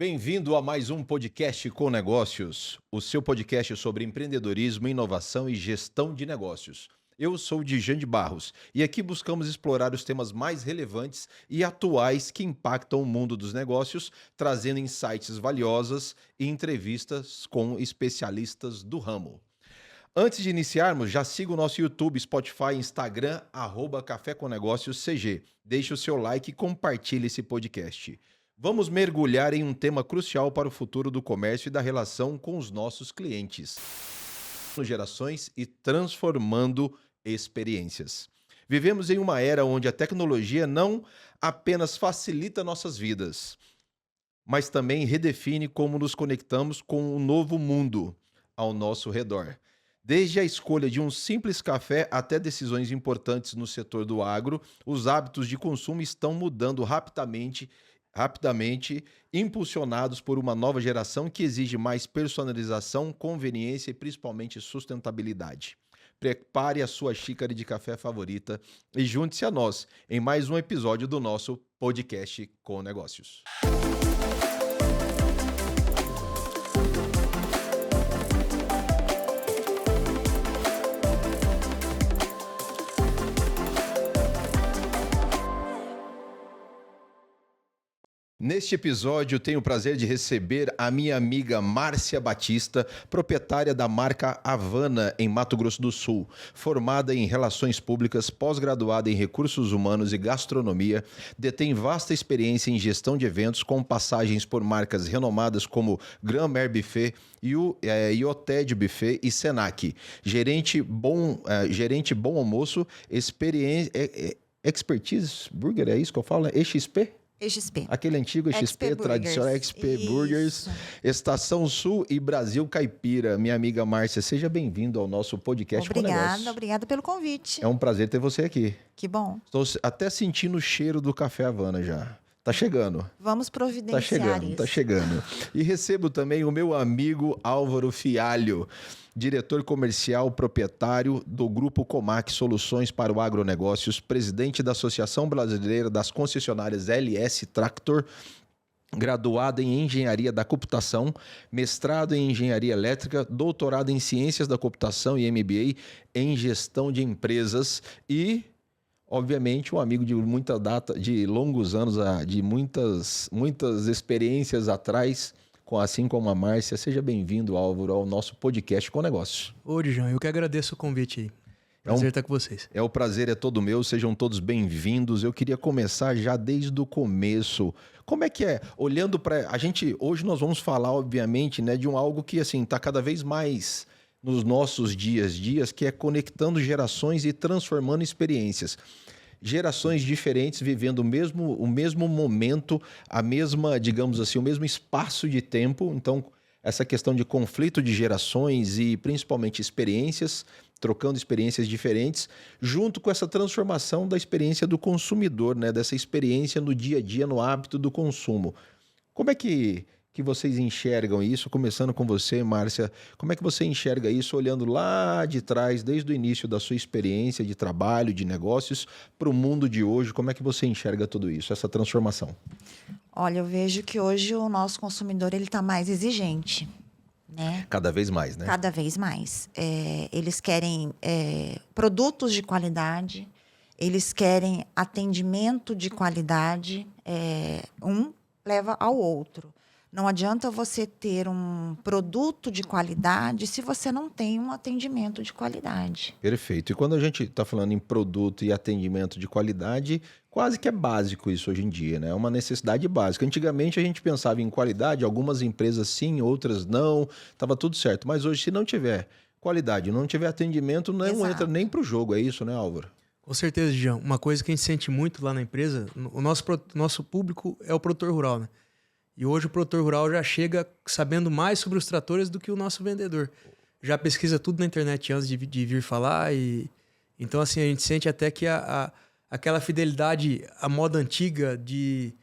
Bem-vindo a mais um podcast com negócios, o seu podcast sobre empreendedorismo, inovação e gestão de negócios. Eu sou o Djan de Barros e aqui buscamos explorar os temas mais relevantes e atuais que impactam o mundo dos negócios, trazendo insights valiosos e entrevistas com especialistas do ramo. Antes de iniciarmos, já siga o nosso YouTube, Spotify, Instagram, @Café com Negócios CG. Deixe o seu like e compartilhe esse podcast. Vamos mergulhar em um tema crucial para o futuro do comércio e da relação com os nossos clientes. Gerações e transformando experiências. Vivemos em uma era onde a tecnologia não apenas facilita nossas vidas, mas também redefine como nos conectamos com o novo mundo ao nosso redor. Desde a escolha de um simples café até decisões importantes no setor do agro, os hábitos de consumo estão mudando rapidamente, impulsionados por uma nova geração que exige mais personalização, conveniência e principalmente sustentabilidade. Prepare a sua xícara de café favorita e junte-se a nós em mais um episódio do nosso podcast com negócios. Neste episódio, eu tenho o prazer de receber a minha amiga Márcia Batista, proprietária da marca Havana, em Mato Grosso do Sul. Formada em Relações Públicas, pós-graduada em Recursos Humanos e Gastronomia, detém vasta experiência em gestão de eventos, com passagens por marcas renomadas como Grand Mer Buffet, Ioted Buffet e Senac. Gerente Bom Almoço, Expertise Burger, é isso que eu falo? EXP? XP. Aquele antigo XP tradicional, XP Burgers, Estação Sul e Brasil Caipira. Minha amiga Márcia, seja bem-vindo ao nosso podcast com negócios. Obrigada pelo convite. É um prazer ter você aqui. Que bom. Estou até sentindo o cheiro do café Havana já. Tá chegando. Vamos providenciar isso. Tá chegando. E recebo também o meu amigo Álvaro Fialho, diretor comercial proprietário do Grupo Comac Soluções para o Agronegócios, presidente da Associação Brasileira das Concessionárias LS Tractor, graduado em Engenharia da Computação, mestrado em Engenharia Elétrica, doutorado em Ciências da Computação e MBA em Gestão de Empresas e, obviamente, um amigo de muita data, de longos anos, de muitas experiências atrás, assim como a Márcia. Seja bem-vindo, Álvaro, ao nosso podcast com negócios. Ô, Djan, eu que agradeço o convite aí. Prazer estar com vocês. O prazer é todo meu, sejam todos bem-vindos. Eu queria começar já desde o começo. Como é que é? Olhando para a gente, hoje nós vamos falar, obviamente, né, de algo que assim está cada vez mais nos nossos dias, que é conectando gerações e transformando experiências. Gerações diferentes vivendo o mesmo momento, a mesma, digamos assim, o mesmo espaço de tempo. Então, essa questão de conflito de gerações e principalmente experiências, trocando experiências diferentes, junto com essa transformação da experiência do consumidor, né? Dessa experiência no dia a dia, no hábito do consumo. Como é que vocês enxergam isso? Começando com você, Márcia, como é que você enxerga isso olhando lá de trás, desde o início da sua experiência de trabalho, de negócios, para o mundo de hoje? Como é que você enxerga tudo isso, essa transformação? Olha, eu vejo que hoje o nosso consumidor ele está mais exigente, né? Cada vez mais, né? Cada vez mais. Eles querem produtos de qualidade, eles querem atendimento de qualidade, um leva ao outro. Não adianta você ter um produto de qualidade se você não tem um atendimento de qualidade. Perfeito. E quando a gente está falando em produto e atendimento de qualidade, quase que é básico isso hoje em dia, né? É uma necessidade básica. Antigamente a gente pensava em qualidade, algumas empresas sim, outras não, estava tudo certo. Mas hoje, se não tiver qualidade, não tiver atendimento, não entra nem para o jogo. É isso, né, Álvaro? Com certeza, Djan. Uma coisa que a gente sente muito lá na empresa, o nosso público é o produtor rural, né? E hoje o produtor rural já chega sabendo mais sobre os tratores do que o nosso vendedor. Já pesquisa tudo na internet antes de vir falar. Então, assim, a gente sente até que aquela fidelidade à moda antiga de...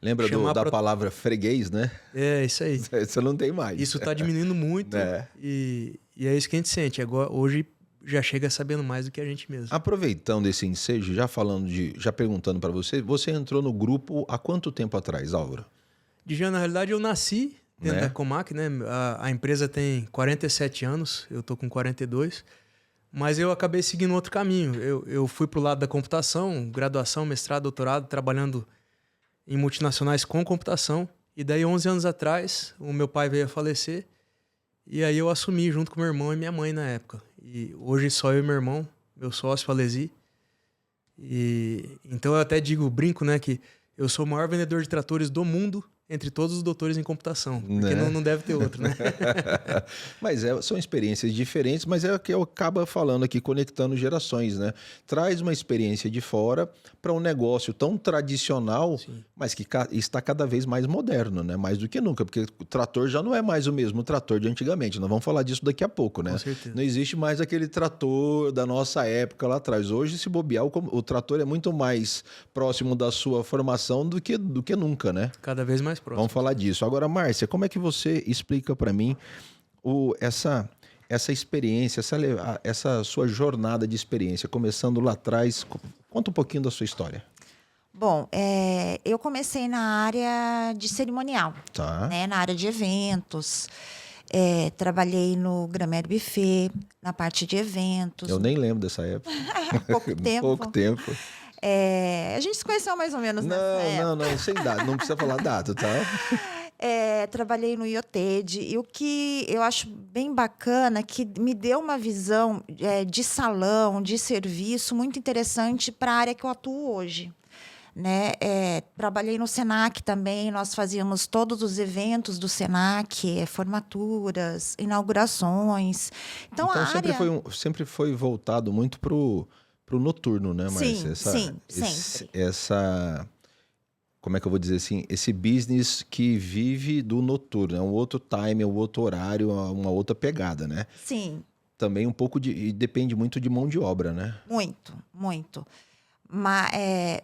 Lembra da palavra freguês, né? É, isso aí. Isso não tem mais. Isso está diminuindo muito. E é isso que a gente sente. Agora, hoje já chega sabendo mais do que a gente mesmo. Aproveitando esse ensejo, já perguntando para você, você entrou no grupo há quanto tempo atrás, Álvaro? Dijan, na realidade, eu nasci dentro Né? da Comac, né? A empresa tem 47 anos, eu tô com 42, mas eu acabei seguindo outro caminho. Eu fui pro lado da computação, graduação, mestrado, doutorado, trabalhando em multinacionais com computação. E daí, 11 anos atrás, o meu pai veio a falecer. E aí eu assumi junto com meu irmão e minha mãe na época. E hoje só eu e meu irmão, meu sócio, Alesi. E então eu até brinco, né, que eu sou o maior vendedor de tratores do mundo entre todos os doutores em computação. Porque Né? não deve ter outro, né? Mas são experiências diferentes, mas é o que eu acabo falando aqui, conectando gerações, né? Traz uma experiência de fora para um negócio tão tradicional, Sim. mas que está cada vez mais moderno, né? Mais do que nunca, porque o trator já não é mais o mesmo trator de antigamente. Nós vamos falar disso daqui a pouco, né? Com certeza. Não existe mais aquele trator da nossa época lá atrás. Hoje, se bobear, o trator é muito mais próximo da sua formação do que nunca, né? Cada vez mais próximo. Vamos falar disso. Agora, Márcia, como é que você explica para mim essa experiência, essa sua jornada de experiência, começando lá atrás? Conta um pouquinho da sua história. Bom, eu comecei na área de cerimonial, Tá. né, na área de eventos. Trabalhei no Gramério Buffet, na parte de eventos. Eu nem lembro dessa época. Pouco tempo. Pouco tempo. A gente se conheceu mais ou menos nessa época. Não, sem data. Não precisa falar data, tá? Trabalhei no IoTED e o que eu acho bem bacana que me deu uma visão de salão, de serviço muito interessante para a área que eu atuo hoje. Né? Trabalhei no Senac também, nós fazíamos todos os eventos do Senac, formaturas, inaugurações. Então a sempre área... sempre foi voltado muito pro noturno, né, Márcia? Sim, sempre. Como é que eu vou dizer assim? Esse business que vive do noturno. É um outro time, é um outro horário, uma outra pegada, né? Sim. Também um pouco e depende muito de mão de obra, né? Muito, muito. Mas,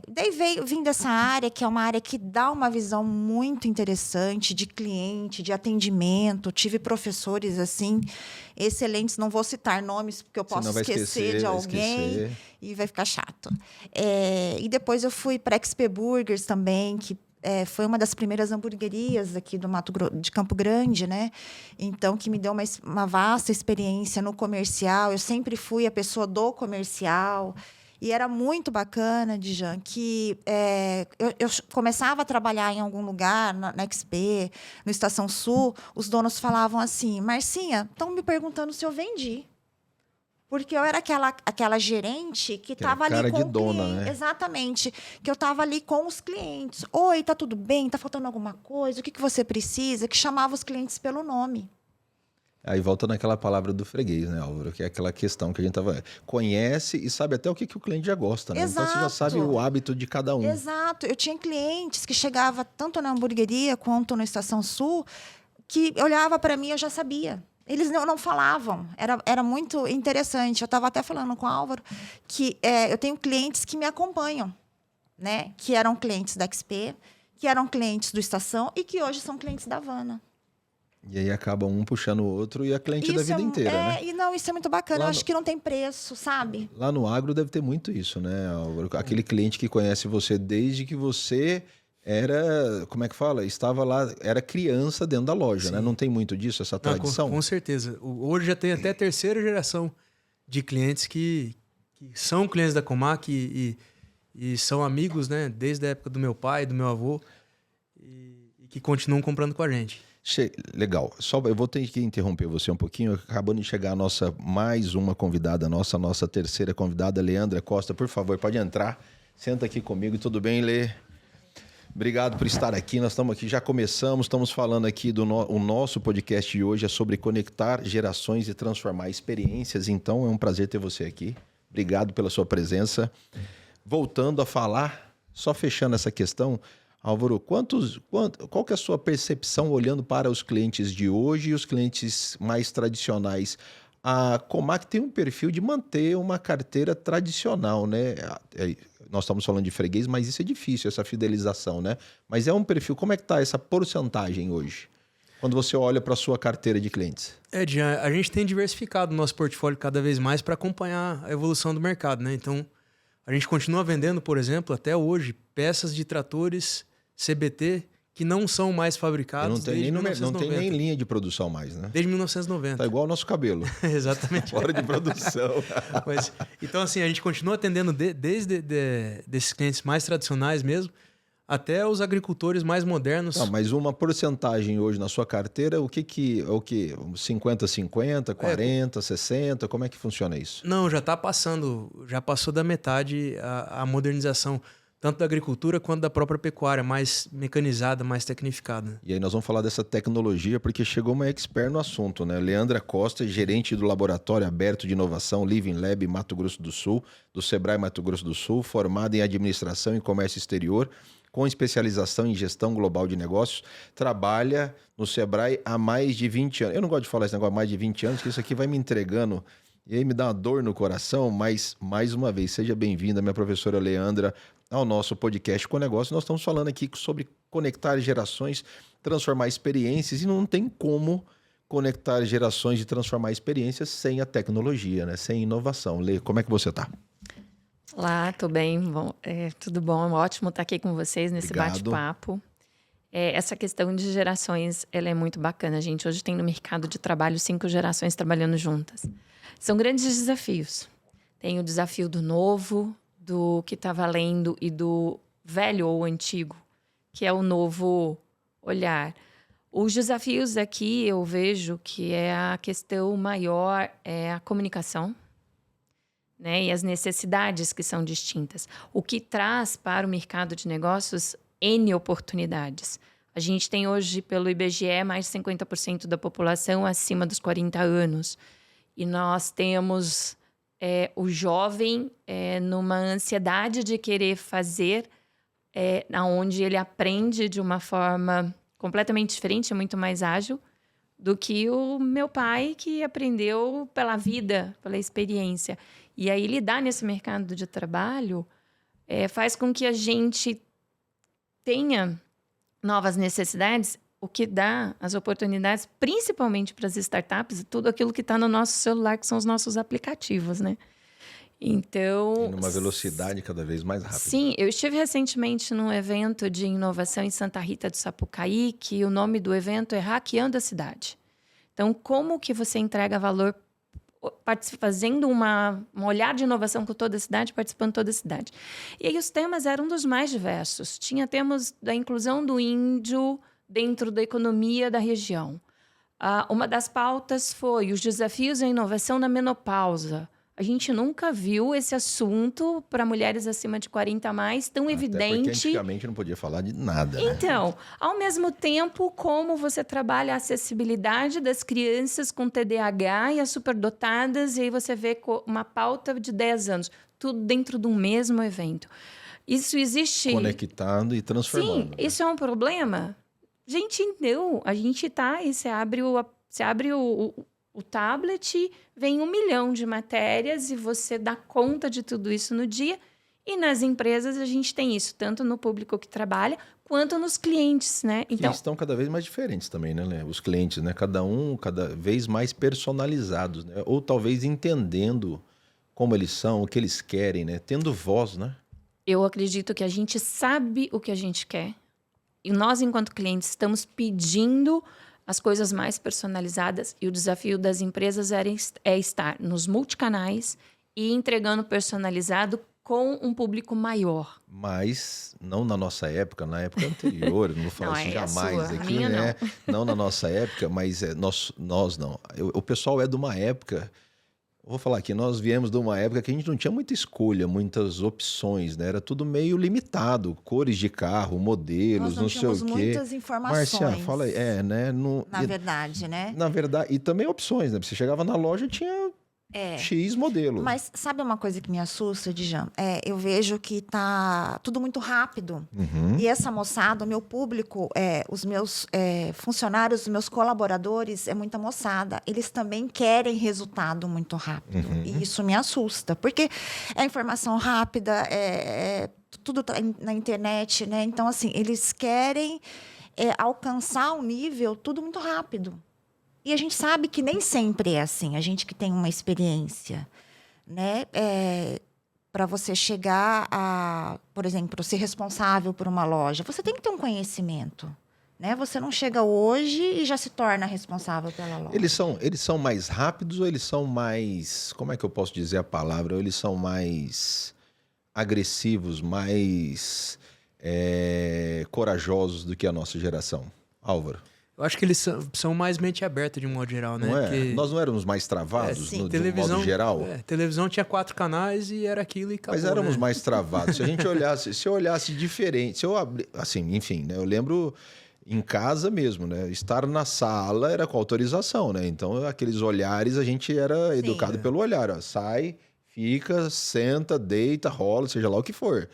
daí vim dessa área, que é uma área que dá uma visão muito interessante de cliente, de atendimento. Tive professores assim excelentes, não vou citar nomes, porque eu posso esquecer de alguém e vai ficar chato. E depois eu fui para XP Burgers também, que foi uma das primeiras hamburguerias aqui de Campo Grande, né? Então, que me deu uma vasta experiência no comercial. Eu sempre fui a pessoa do comercial. E era muito bacana, Dijan, que eu começava a trabalhar em algum lugar, na XP, no Estação Sul, os donos falavam assim, Marcinha, estão me perguntando se eu vendi. Porque eu era aquela gerente que estava ali com de o dona, cliente. né? Exatamente. Que eu estava ali com os clientes. Oi, tá tudo bem? Tá faltando alguma coisa? O que você precisa? Que chamava os clientes pelo nome. Aí volta naquela palavra do freguês, né, Álvaro? Que é aquela questão que a gente conhece e sabe até o que o cliente já gosta, né? Exato. Então você já sabe o hábito de cada um. Exato. Eu tinha clientes que chegavam tanto na hamburgueria quanto na Estação Sul, que olhava para mim e eu já sabia. Eles não falavam. Era muito interessante. Eu estava até falando com o Álvaro que eu tenho clientes que me acompanham, né? Que eram clientes da XP, que eram clientes do Estação e que hoje são clientes da Havana. E aí acaba um puxando o outro e a cliente da vida inteira, né? E não, isso é muito bacana. Eu acho que não tem preço, sabe? Lá no agro deve ter muito isso, né, Álvaro? Aquele cliente que conhece você desde que você era, como é que fala? Estava lá, era criança dentro da loja, Sim. né? Não tem muito disso, essa tradição? Com certeza. Hoje já tem até a terceira geração de clientes que são clientes da Comac e são amigos, né? Desde a época do meu pai, do meu avô, e que continuam comprando com a gente. Legal. Eu vou ter que interromper você um pouquinho. Acabando de chegar mais uma convidada nossa terceira convidada, Leandra Costa. Por favor, pode entrar. Senta aqui comigo. Tudo bem, Lê? Obrigado por estar aqui. Nós estamos aqui, já começamos. Estamos falando aqui o nosso podcast de hoje é sobre conectar gerações e transformar experiências. Então, é um prazer ter você aqui. Obrigado pela sua presença. Voltando a falar, só fechando essa questão, Álvaro, qual que é a sua percepção olhando para os clientes de hoje e os clientes mais tradicionais? A Comac tem um perfil de manter uma carteira tradicional, né? Nós estamos falando de freguês, mas isso é difícil, essa fidelização, né? Mas é um perfil, como é que está essa porcentagem hoje? Quando você olha para a sua carteira de clientes? Jean, a gente tem diversificado o nosso portfólio cada vez mais para acompanhar a evolução do mercado, né? Então, a gente continua vendendo, por exemplo, até hoje, peças de tratores CBT que não são mais E fabricados não tem, desde não 1990. tem nem linha de produção mais, né? Desde 1990. Tá igual o nosso cabelo. Exatamente. Fora de produção. Então, assim, a gente continua atendendo desde desses clientes mais tradicionais mesmo, até os agricultores mais modernos. Não, mas uma porcentagem hoje na sua carteira, o que? 50-50, 40, 60? Como é que funciona isso? Não, já passou da metade a modernização, tanto da agricultura quanto da própria pecuária, mais mecanizada, mais tecnificada. E aí nós vamos falar dessa tecnologia, porque chegou uma expert no assunto, né? Leandra Costa, gerente do Laboratório Aberto de Inovação Living Lab Mato Grosso do Sul, do Sebrae Mato Grosso do Sul, formada em Administração e Comércio Exterior, com especialização em Gestão Global de Negócios, trabalha no Sebrae há mais de 20 anos. Eu não gosto de falar esse negócio há mais de 20 anos, porque isso aqui vai me entregando e aí me dá uma dor no coração, mas, mais uma vez, seja bem-vinda, minha professora Leandra, ao nosso podcast Com Negócio. Nós estamos falando aqui sobre conectar gerações, transformar experiências, e não tem como conectar gerações e transformar experiências sem a tecnologia, né? Sem inovação. Lê, como é que você está? Olá, tô bem. Bom, tudo bom? Ótimo estar aqui com vocês nesse Obrigado. bate-papo. Essa questão de gerações, ela é muito bacana. A gente hoje tem no mercado de trabalho 5 gerações trabalhando juntas. São grandes desafios. Tem o desafio do novo, do que está valendo e do velho ou antigo, que é o novo olhar. Os desafios aqui eu vejo que é a questão maior, é a comunicação, né? E as necessidades que são distintas. O que traz para o mercado de negócios N oportunidades. A gente tem hoje, pelo IBGE, mais de 50% da população acima dos 40 anos. E nós temos o jovem numa ansiedade de querer fazer, onde ele aprende de uma forma completamente diferente, muito mais ágil, do que o meu pai, que aprendeu pela vida, pela experiência. E aí, lidar nesse mercado de trabalho faz com que a gente tenha novas necessidades, o que dá as oportunidades, principalmente para as startups, tudo aquilo que está no nosso celular, que são os nossos aplicativos, né? Então... E numa velocidade cada vez mais rápida. Sim, eu estive recentemente num evento de inovação em Santa Rita do Sapucaí, que o nome do evento é Hackeando a Cidade. Então, como que você entrega valor fazendo um olhar de inovação com toda a cidade, participando de toda a cidade. E aí os temas eram dos mais diversos. Tinha temas da inclusão do índio dentro da economia da região. Uma das pautas foi os desafios da inovação na menopausa. A gente nunca viu esse assunto para mulheres acima de 40 a mais tão evidente. Porque antigamente não podia falar de nada, né? Então, ao mesmo tempo, como você trabalha a acessibilidade das crianças com TDAH e as superdotadas, e aí você vê uma pauta de 10 anos, tudo dentro de um mesmo evento. Isso existe... Conectando e transformando. Sim, isso é um problema? Gente, não. A gente tá... E você abre o tablet, vem 1 milhão de matérias e você dá conta de tudo isso no dia. E nas empresas a gente tem isso, tanto no público que trabalha, quanto nos clientes, né? Então, eles estão cada vez mais diferentes também, né, Lê? Os clientes, né? Cada vez mais personalizados, né? Ou talvez entendendo como eles são, o que eles querem, né? Tendo voz, né? Eu acredito que a gente sabe o que a gente quer. E nós, enquanto clientes, estamos pedindo as coisas mais personalizadas, e o desafio das empresas é estar nos multicanais e entregando personalizado com um público maior. Mas não na nossa época, na época anterior, não vou falar Não, isso jamais a aqui, minha, né? Não na nossa época, mas nós não. O pessoal é de uma época, vou falar aqui, nós viemos de uma época que a gente não tinha muita escolha, muitas opções, né? Era tudo meio limitado, cores de carro, modelos, não sei o quê. Muitas informações. Márcia, fala aí, né? Na verdade, né? Na verdade, e também opções, né? Você chegava na loja e tinha X modelo. Mas sabe uma coisa que me assusta, Djan? Eu vejo que tá tudo muito rápido. Uhum. E essa moçada, o meu público, os meus funcionários, os meus colaboradores, é muita moçada. Eles também querem resultado muito rápido. Uhum. E isso me assusta. Porque é informação rápida, tudo tá na internet, né? Então, assim, eles querem alcançar um nível tudo muito rápido. E a gente sabe que nem sempre é assim. A gente que tem uma experiência, né? Para você chegar a, por exemplo, ser responsável por uma loja, você tem que ter um conhecimento. né? Você não chega hoje e já se torna responsável pela loja. Eles são mais rápidos ou eles são mais... Como é que eu posso dizer a palavra? Ou eles são mais agressivos, mais corajosos do que a nossa geração? Álvaro? Eu acho que eles são mais mente aberta de um modo geral, né? Não é? Porque Nós não éramos mais travados sim. de um modo geral? Televisão tinha 4 canais e era aquilo e acabou, Mas éramos né? mais travados. Se a gente olhasse, se eu olhasse diferente, se eu abrir, assim, enfim, né? Eu lembro em casa mesmo, né? Estar na sala era com autorização, né? Então, aqueles olhares, a gente era educado pelo olhar, ó. Sai, fica, senta, deita, rola, seja lá o que for.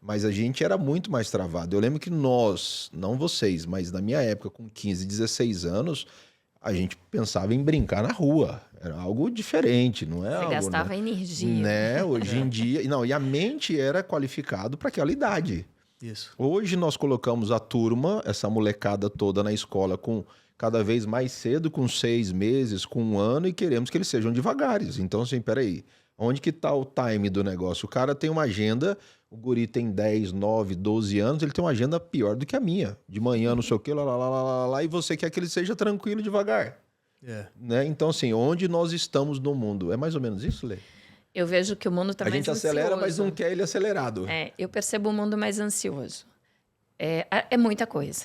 Mas a gente era muito mais travado. Eu lembro que nós, não vocês, mas na minha época, com 15, 16 anos, a gente pensava em brincar na rua. Era algo diferente, não é Você algo... gastava energia. Né? Hoje em dia... Não, e a mente era qualificado para aquela idade. Isso. Hoje nós colocamos a turma, essa molecada toda na escola com cada vez mais cedo, com 6 meses, com 1 ano, e queremos que eles sejam devagares. Então, assim, peraí, onde que tá o time do negócio? O cara tem uma agenda, o guri tem 10, 9, 12 anos, ele tem uma agenda pior do que a minha. De manhã, não sei o quê, lá, e você quer que ele seja tranquilo devagar. Né? Então, assim, onde nós estamos no mundo? É mais ou menos isso, Lê? Eu vejo que o mundo está A mais gente acelera, ansioso. mas não quer ele acelerado. Eu percebo o mundo mais ansioso. É muita coisa.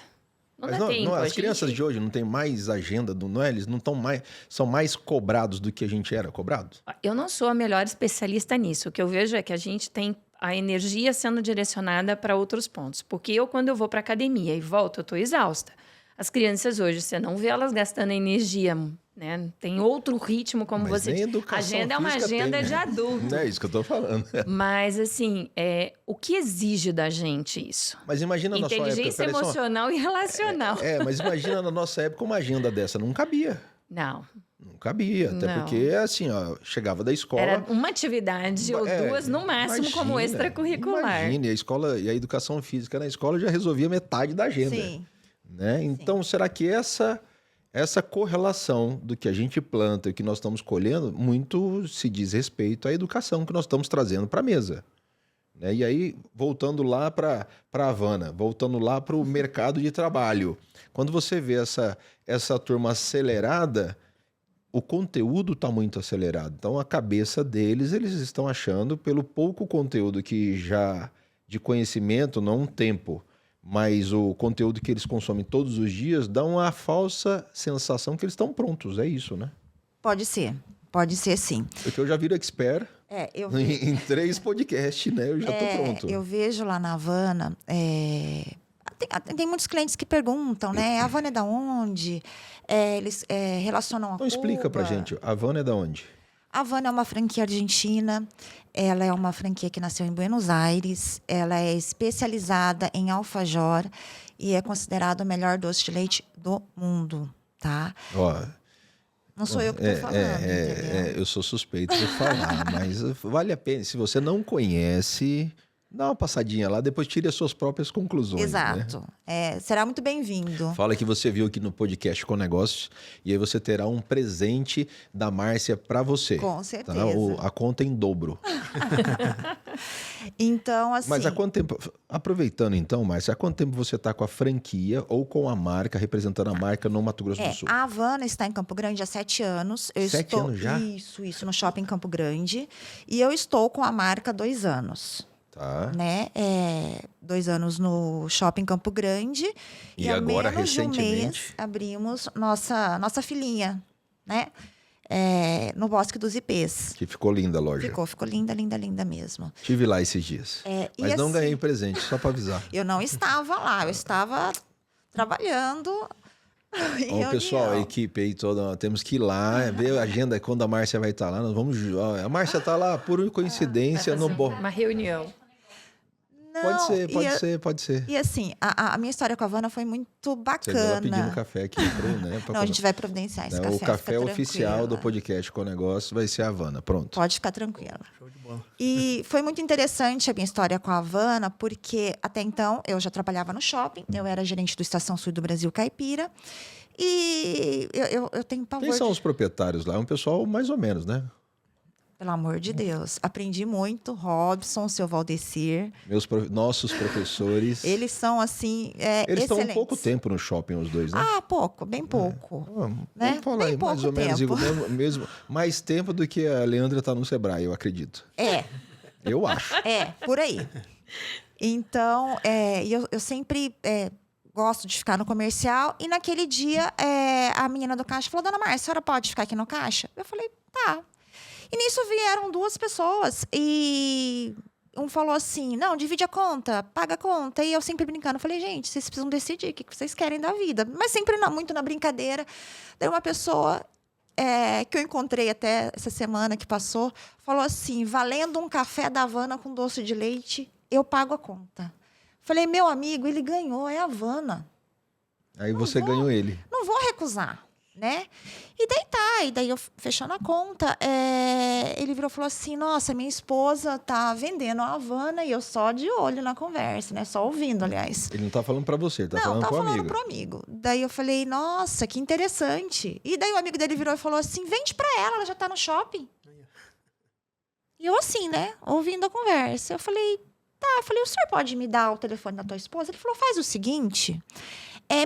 Não Mas dá tempo. as crianças de hoje não têm mais agenda, não é? Eles não estão mais, são mais cobrados do que a gente era cobrado. Eu não sou a melhor especialista nisso. O que eu vejo é que a gente tem a energia sendo direcionada para outros pontos. Porque quando eu vou para academia e volto, eu estou exausta. As crianças hoje, você não vê elas gastando energia, né? Tem outro ritmo, como Mas você nem diz. educação Agenda é uma física agenda tem, de né? adulto. Não é isso que eu tô falando. Mas, assim, o que exige da gente isso? Mas imagina na sua época... Inteligência emocional e relacional. Mas imagina na nossa época uma agenda dessa. Não cabia. Não. Não cabia. Até Não. porque, assim, ó, chegava da escola... Era uma atividade ou duas, no máximo, como extracurricular. Imagine, a escola e a educação física na escola já resolvia metade da agenda. Sim. Né? Então, será que essa correlação do que a gente planta e o que nós estamos colhendo, muito se diz respeito à educação que nós estamos trazendo para a mesa. Né? E aí, voltando lá para a Havana, voltando lá para o mercado de trabalho, quando você vê essa turma acelerada, o conteúdo está muito acelerado. Então, a cabeça deles, eles estão achando, pelo pouco conteúdo que já de conhecimento, não um tempo, mas o conteúdo que eles consomem todos os dias dá uma falsa sensação que eles estão prontos. É isso, né? Pode ser sim. Porque eu já viro expert em 3 podcasts, né? Eu já tô pronto. Eu vejo lá na Havana, tem muitos clientes que perguntam, né? A Havana é da onde? Eles relacionam a Então explica pra Cuba. gente, a Havana é da onde? A Havana é uma franquia argentina, ela é uma franquia que nasceu em Buenos Aires, ela é especializada em alfajor e é considerado o melhor doce de leite do mundo, tá? Ó, Não sou eu que estou falando, entendeu? eu sou suspeito de falar, mas vale a pena. Se você não conhece, dá uma passadinha lá, depois tire as suas próprias conclusões. Né? Exato. Será muito bem-vindo. Fala que você viu aqui no podcast com negócios e aí você terá um presente da Márcia para você. Com certeza. Tá? A conta em dobro. Então, assim... Mas há quanto tempo... Aproveitando então, Márcia, há quanto tempo você está com a franquia ou com a marca, representando a marca no Mato Grosso do Sul? A Havana está em Campo Grande há 7 anos. 7 anos já? Isso, no Shopping Campo Grande. E eu estou com a marca há 2 anos. Tá. Né? 2 anos no Shopping Campo Grande. E há agora, menos de um recentemente? mês, abrimos nossa filhinha, né? No Bosque dos Ipês. Que ficou linda a loja. Ficou linda, linda, linda mesmo. Estive lá esses dias. E Mas não assim, ganhei presente, só para avisar. Eu não estava lá, eu estava trabalhando. Ó, pessoal, a equipe aí toda, temos que ir lá, ver a agenda quando a Márcia vai estar lá. Nós vamos. Ó, a Márcia está lá por coincidência no Uma reunião. Não, Pode ser. E assim, a minha história com a Havana foi muito Você bacana. vai pedindo café aqui, né? Não, a gente vai providenciar esse café. O café fica oficial do tranquila. podcast com o negócio vai ser a Havana. Pronto. Pode ficar tranquila. Show de bola. E foi muito interessante a minha história com a Havana, porque até então eu já trabalhava no shopping, eu era gerente do Estação Sul do Brasil Caipira. E eu tenho pavor. Quem são os proprietários lá? É um pessoal mais ou menos, né? Pelo amor de Deus. Aprendi muito. Robson, seu Valdecir. Nossos professores. Eles são, assim, Eles estão excelentes. um pouco tempo no shopping, os dois, né? Ah, pouco, bem pouco. Né? Vamos falar Bem aí, mais pouco ou menos, tempo. mesmo, mais tempo do que a Leandra está no Sebrae, eu acredito. Eu acho. Por aí. Então, eu sempre gosto de ficar no comercial. E naquele dia, a menina do caixa falou, dona Márcia, a senhora pode ficar aqui no caixa? Eu falei, tá. E nisso vieram 2 pessoas e um falou assim, não, divide a conta, paga a conta. E eu sempre brincando, falei, gente, vocês precisam decidir o que vocês querem da vida. Mas sempre muito na brincadeira. Daí uma pessoa que eu encontrei até essa semana que passou, falou assim, valendo um café da Havana com doce de leite, eu pago a conta. Falei, meu amigo, ele ganhou, é a Havana. Aí você ganhou ele. Não vou recusar, né? E daí e daí eu fechando a conta, ele virou e falou assim, nossa, minha esposa tá vendendo a Havana e eu só de olho na conversa, né? Só ouvindo, aliás. Ele não tá falando pra você, ele tá falando pro amigo. Pro amigo. Daí eu falei, nossa, que interessante. E daí o amigo dele virou e falou assim, vende pra ela já tá no shopping. E eu assim, né? Ouvindo a conversa. Eu falei, tá. Eu falei, o senhor pode me dar o telefone da tua esposa? Ele falou, faz o seguinte,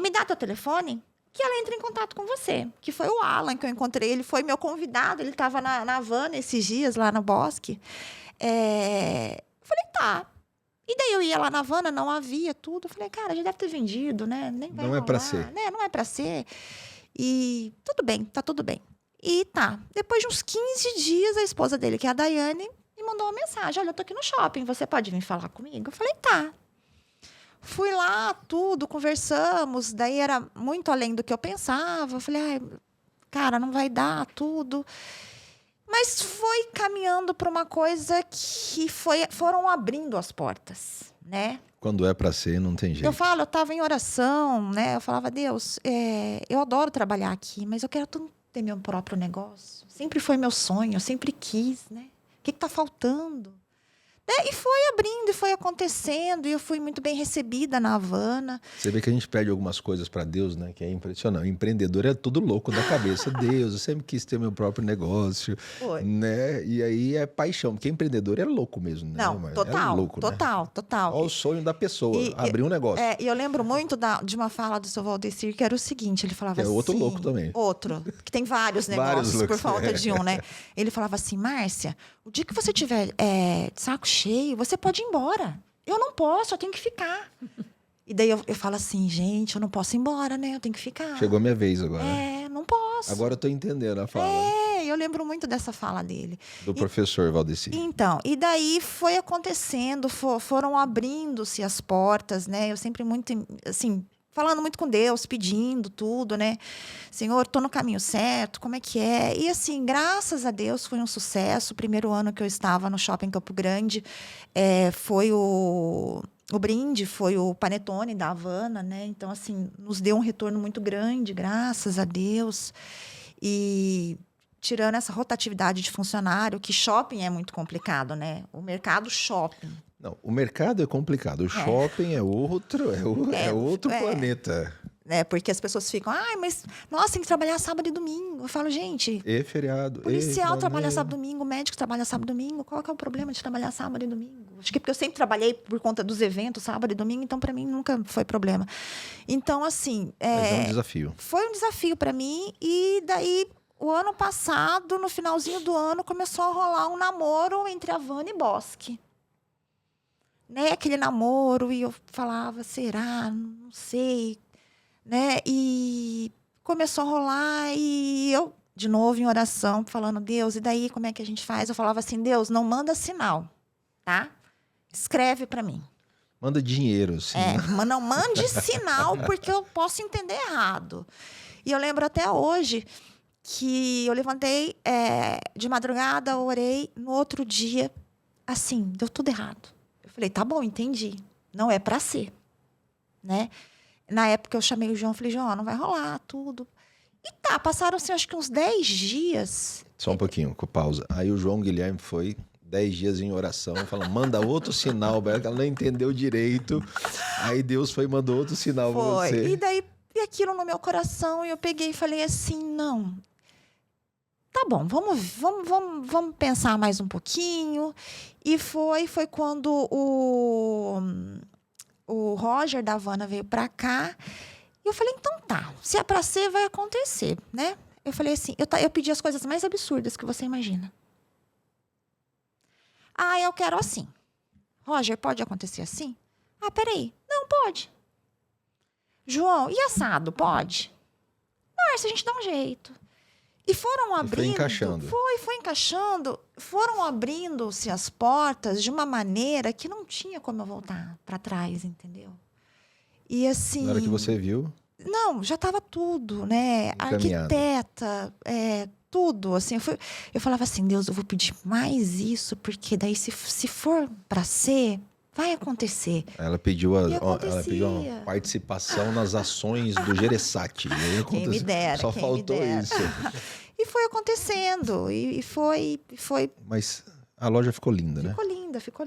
me dá teu telefone que ela entra em contato com você. Que foi o Alan que eu encontrei. Ele foi meu convidado. Ele estava na Havana esses dias, lá no Bosque. Falei, tá. E daí eu ia lá na Havana, não havia tudo. Eu falei, cara, já deve ter vendido, né? Nem vai Não rolar, é pra ser. Né? Não é pra ser. E tudo bem, tá tudo bem. E tá. Depois de uns 15 dias, a esposa dele, que é a Daiane, me mandou uma mensagem. Olha, eu tô aqui no shopping, você pode vir falar comigo? Eu falei, tá. Fui lá, tudo, conversamos. Daí era muito além do que eu pensava. Eu falei, ai, cara, não vai dar, tudo. Mas foi caminhando para uma coisa que foram abrindo as portas, né? Quando é pra ser, não tem jeito. Eu estava em oração, né? Eu falava, Deus, eu adoro trabalhar aqui, mas eu quero tanto ter meu próprio negócio. Sempre foi meu sonho, eu sempre quis, né? O que está faltando? E foi abrindo, e foi acontecendo, e eu fui muito bem recebida na Havana. Você vê que a gente pede algumas coisas para Deus, né? Que é impressionante. O empreendedor é tudo louco da cabeça. Deus, eu sempre quis ter meu próprio negócio, Foi. né? E aí é paixão, porque empreendedor é louco mesmo, né? Não, total, é louco, total, né? total. Olha o sonho da pessoa, abrir um negócio. E eu lembro muito de uma fala do seu Valdecir, que era o seguinte, ele falava Que é assim... outro louco também. Outro, que tem vários negócios por falta de um, né? Ele falava assim, Márcia, o dia que você tiver de saco cheio, você pode ir embora. Eu não posso, eu tenho que ficar. E daí eu falo assim, gente, eu não posso ir embora, né? Eu tenho que ficar. Chegou a minha vez agora. Não posso. Agora eu tô entendendo a fala. Eu lembro muito dessa fala dele. Do professor Valdecir. Então, e daí foi acontecendo, foram abrindo-se as portas, né? Eu sempre muito, assim, falando muito com Deus, pedindo tudo, né? Senhor, tô no caminho certo, como é que é? E assim, graças a Deus, foi um sucesso. O primeiro ano que eu estava no Shopping Campo Grande, foi o brinde, foi o panetone da Havana, né? Então, assim, nos deu um retorno muito grande, graças a Deus. E tirando essa rotatividade de funcionário, que shopping é muito complicado, né? O mercado shopping. Não, o mercado é complicado. O shopping é outro, outro planeta. Porque as pessoas ficam, mas nossa, tem que trabalhar sábado e domingo. Eu falo, gente, E feriado. policial trabalha sábado e domingo, médico trabalha sábado e domingo. Qual que é o problema de trabalhar sábado e domingo? Acho que porque eu sempre trabalhei por conta dos eventos, sábado e domingo, então para mim nunca foi problema. Então, assim... Mas é um desafio. Foi um desafio para mim, e daí, o ano passado, no finalzinho do ano, começou a rolar um namoro entre Havana e Bosque. Né? Aquele namoro, e eu falava, será? Não sei... Né? E começou a rolar, e eu, de novo, em oração, falando, Deus, e daí como é que a gente faz? Eu falava assim, Deus, não manda sinal, tá? Escreve para mim. Manda dinheiro, assim. Mas não mande sinal, porque eu posso entender errado. E eu lembro até hoje que eu levantei de madrugada, orei, no outro dia, assim, deu tudo errado. Eu falei, tá bom, entendi. Não é para ser, né? Na época, eu chamei o João, falei, João, não vai rolar, tudo. E passaram-se, acho que uns 10 dias. Só um pouquinho, com pausa. Aí o João Guilherme foi 10 dias em oração, falando, manda outro sinal, que ela não entendeu direito. Aí Deus mandou outro sinal para você. E daí, aquilo no meu coração, e eu peguei e falei assim, não. tá bom, vamos pensar mais um pouquinho. E foi quando o Roger da Havana veio para cá. E eu falei, então tá, se é para ser, vai acontecer, né? Eu falei assim, eu pedi as coisas mais absurdas que você imagina. Ah, eu quero assim. Roger, pode acontecer assim? Ah, peraí. Não, pode. João, e assado? Pode? Márcia, a gente dá um jeito. E foram abrindo... Foi encaixando. Foi encaixando. Foram abrindo-se as portas de uma maneira que não tinha como eu voltar para trás, entendeu? E assim... Na hora que você viu... Não, já estava tudo, né? Arquiteta, tudo. Assim, eu falava assim, Deus, eu vou pedir mais isso, porque daí se for para ser, vai acontecer. Ela pediu uma participação nas ações do Gereissati. Quem me dera. Só faltou isso. E foi acontecendo. E foi... Mas a loja ficou linda, né? Ficou linda.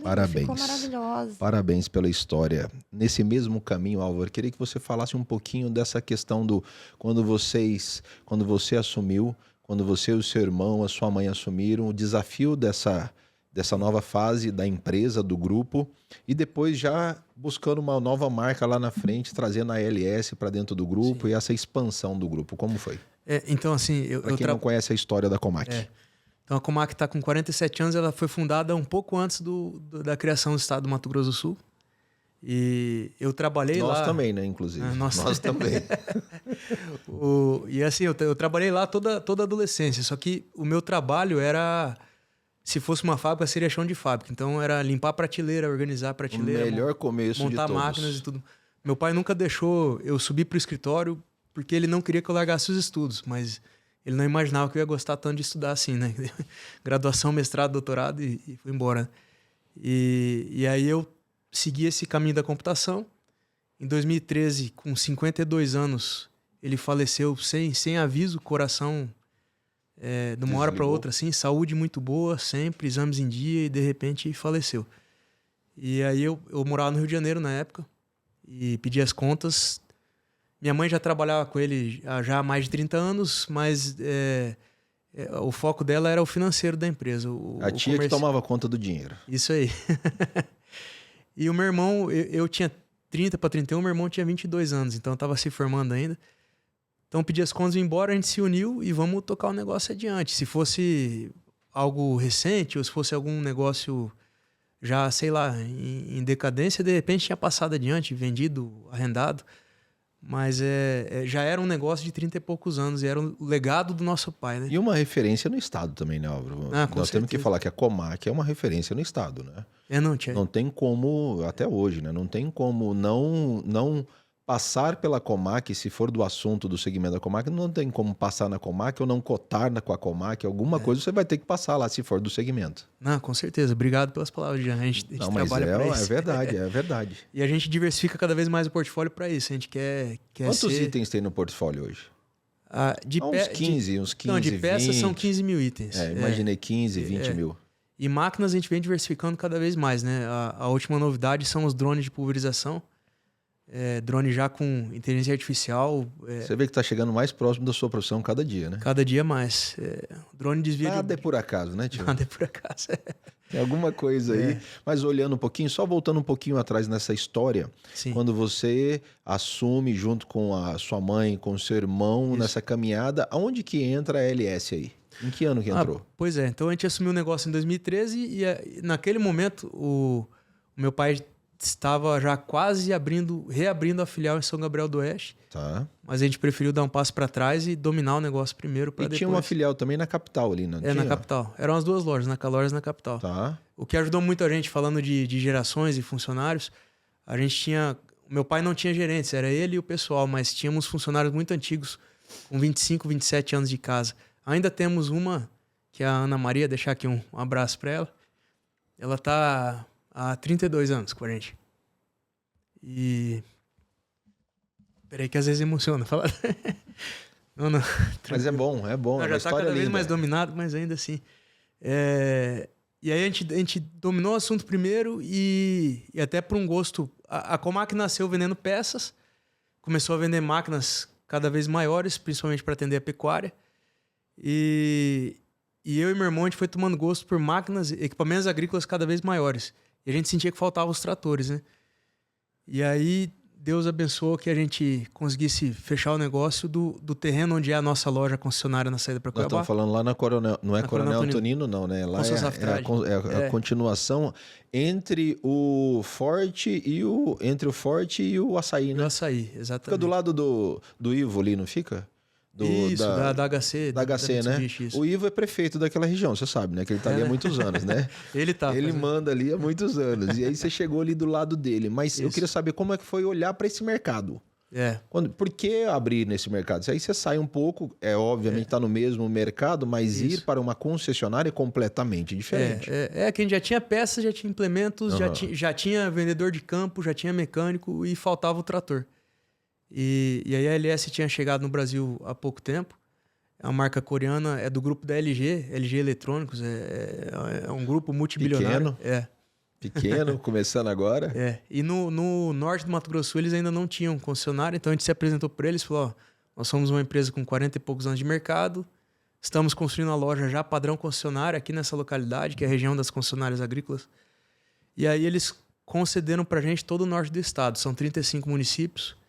Parabéns. Ficou maravilhosa. Parabéns pela história. Nesse mesmo caminho, Álvaro, queria que você falasse um pouquinho dessa questão do quando você assumiu, quando você e o seu irmão, a sua mãe assumiram, o desafio dessa nova fase da empresa, do grupo, e depois já buscando uma nova marca lá na frente, trazendo a ALS para dentro do grupo. Sim. E essa expansão do grupo. Como foi? Então, assim... Para quem não conhece a história da Comac. Então, a Comac está com 47 anos, ela foi fundada um pouco antes da criação do estado do Mato Grosso do Sul. E eu trabalhei lá... Nós também, né, inclusive. Nós também. E assim, eu trabalhei lá toda a adolescência, só que o meu trabalho era... Se fosse uma fábrica, seria chão de fábrica. Então, era limpar a prateleira, organizar a prateleira. O melhor começo de todos. Montar máquinas e tudo. Meu pai nunca deixou eu subir para o escritório, porque ele não queria que eu largasse os estudos, mas... Ele não imaginava que eu ia gostar tanto de estudar assim, né? Graduação, mestrado, doutorado e fui embora. E aí eu segui esse caminho da computação. Em 2013, com 52 anos, ele faleceu sem aviso, coração de uma hora para outra, assim, saúde muito boa, sempre, exames em dia, e de repente faleceu. E aí eu morava no Rio de Janeiro na época e pedi as contas. Minha mãe já trabalhava com ele já há mais de 30 anos, mas o foco dela era o financeiro da empresa. A tia que tomava conta do dinheiro. Isso aí. E o meu irmão, eu tinha 30 para 31, meu irmão tinha 22 anos, então eu estava se formando ainda. Então pedi as contas, vim embora, a gente se uniu e vamos tocar o negócio adiante. Se fosse algo recente ou se fosse algum negócio já, sei lá, em decadência, de repente tinha passado adiante, vendido, arrendado. Mas já era um negócio de 30 e poucos anos, e era o legado do nosso pai, né? E uma referência no estado também, né, Álvaro? Nós temos que falar que a Comac é uma referência no estado, né? Não tem como, até hoje, né? Não tem como não passar pela Comac, se for do assunto do segmento da Comac, não tem como passar na Comac ou não cotar com a Comac, alguma coisa você vai ter que passar lá, se for do segmento. Não, com certeza. Obrigado pelas palavras, Jean. A gente trabalha para isso. É verdade, é verdade. E a gente diversifica cada vez mais o portfólio para isso. A gente quer Quantos itens tem no portfólio hoje? Uns 15, Não, de 20. Peças são 15 mil itens. Imaginei 15, 20 mil. E máquinas a gente vem diversificando cada vez mais, né? A última novidade são os drones de pulverização. Drone já com inteligência artificial. Você vê que está chegando mais próximo da sua profissão cada dia, né? Cada dia mais. Drone desvia Nada é por acaso, né, tio? Nada é por acaso. Tem alguma coisa aí. Mas olhando um pouquinho, só voltando um pouquinho atrás nessa história, Sim. Quando você assume junto com a sua mãe, com o seu irmão, nessa caminhada, aonde que entra a LS aí? Em que ano que entrou? Pois é, então a gente assumiu o negócio em 2013 e naquele momento o meu pai estava já quase reabrindo a filial em São Gabriel do Oeste. Tá. Mas a gente preferiu dar um passo para trás e dominar o negócio primeiro para depois... E tinha uma filial também na capital ali, não tinha? Na capital. Eram as duas lojas, na Calórias e na capital. Tá. O que ajudou muito a gente, falando de gerações e funcionários, a gente tinha... Meu pai não tinha gerentes, era ele e o pessoal, mas tínhamos funcionários muito antigos, com 25, 27 anos de casa. Ainda temos uma, que é a Ana Maria, deixar aqui um abraço para ela. Ela está há 32 anos com a gente. E... Peraí que às vezes emociona falar. Não. Mas é bom. Não, já está cada vez mais dominado, mas ainda assim. E aí a gente dominou o assunto primeiro e até por um gosto... A Comac nasceu vendendo peças, começou a vender máquinas cada vez maiores, principalmente para atender a pecuária. E E eu e meu irmão, a gente foi tomando gosto por máquinas, equipamentos agrícolas cada vez maiores. E a gente sentia que faltavam os tratores, né? E aí, Deus abençoou que a gente conseguisse fechar o negócio do terreno onde é a nossa loja concessionária na saída para Nós Cuiabá. estamos falando lá na Coronel, não é Na Coronel Coronel Antonino, não, né? Lá Consul é Saftrade. a continuação entre o Forte e o Açaí, E né? o açaí, Fica exatamente. do lado do Ivo ali, não fica? Isso, da HC. Da HC, né? Mitsubishi, isso. O Ivo é prefeito daquela região, você sabe, né? Que ele tá ali há muitos anos, né? Ele tá. Ele fazendo- manda ali há muitos anos. E aí você chegou ali do lado dele. Mas eu Isso. queria saber como é que foi olhar para esse mercado. É. Por que abrir nesse mercado? Aí você sai um pouco, obviamente tá no mesmo mercado, mas Isso. ir para uma concessionária é completamente diferente. Que a gente já tinha peças, já tinha implementos, Aham. já tinha vendedor de campo, já tinha mecânico e faltava o trator. E aí a LS tinha chegado no Brasil há pouco tempo. É uma marca coreana, é do grupo da LG Eletrônicos, é um grupo multibilionário. Pequeno, começando agora. E no norte do Mato Grosso do Sul eles ainda não tinham concessionário, então a gente se apresentou para eles e falou, ó, nós somos uma empresa com 40 e poucos anos de mercado, estamos construindo a loja já padrão concessionária aqui nessa localidade, que é a região das concessionárias agrícolas. E aí eles concederam para a gente todo o norte do estado, são 35 municípios,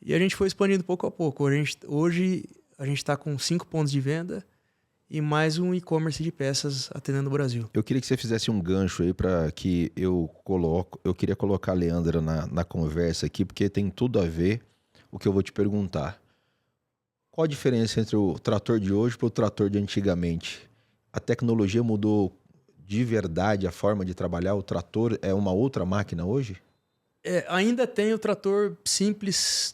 e a gente foi expandindo pouco a pouco. Hoje a gente está com 5 pontos de venda e mais um e-commerce de peças atendendo o Brasil. Eu queria que você fizesse um gancho aí para que eu queria colocar a Leandra na conversa aqui, porque tem tudo a ver o que eu vou te perguntar. Qual a diferença entre o trator de hoje para o trator de antigamente? A tecnologia mudou de verdade a forma de trabalhar? O trator é uma outra máquina hoje? Ainda tem o trator simples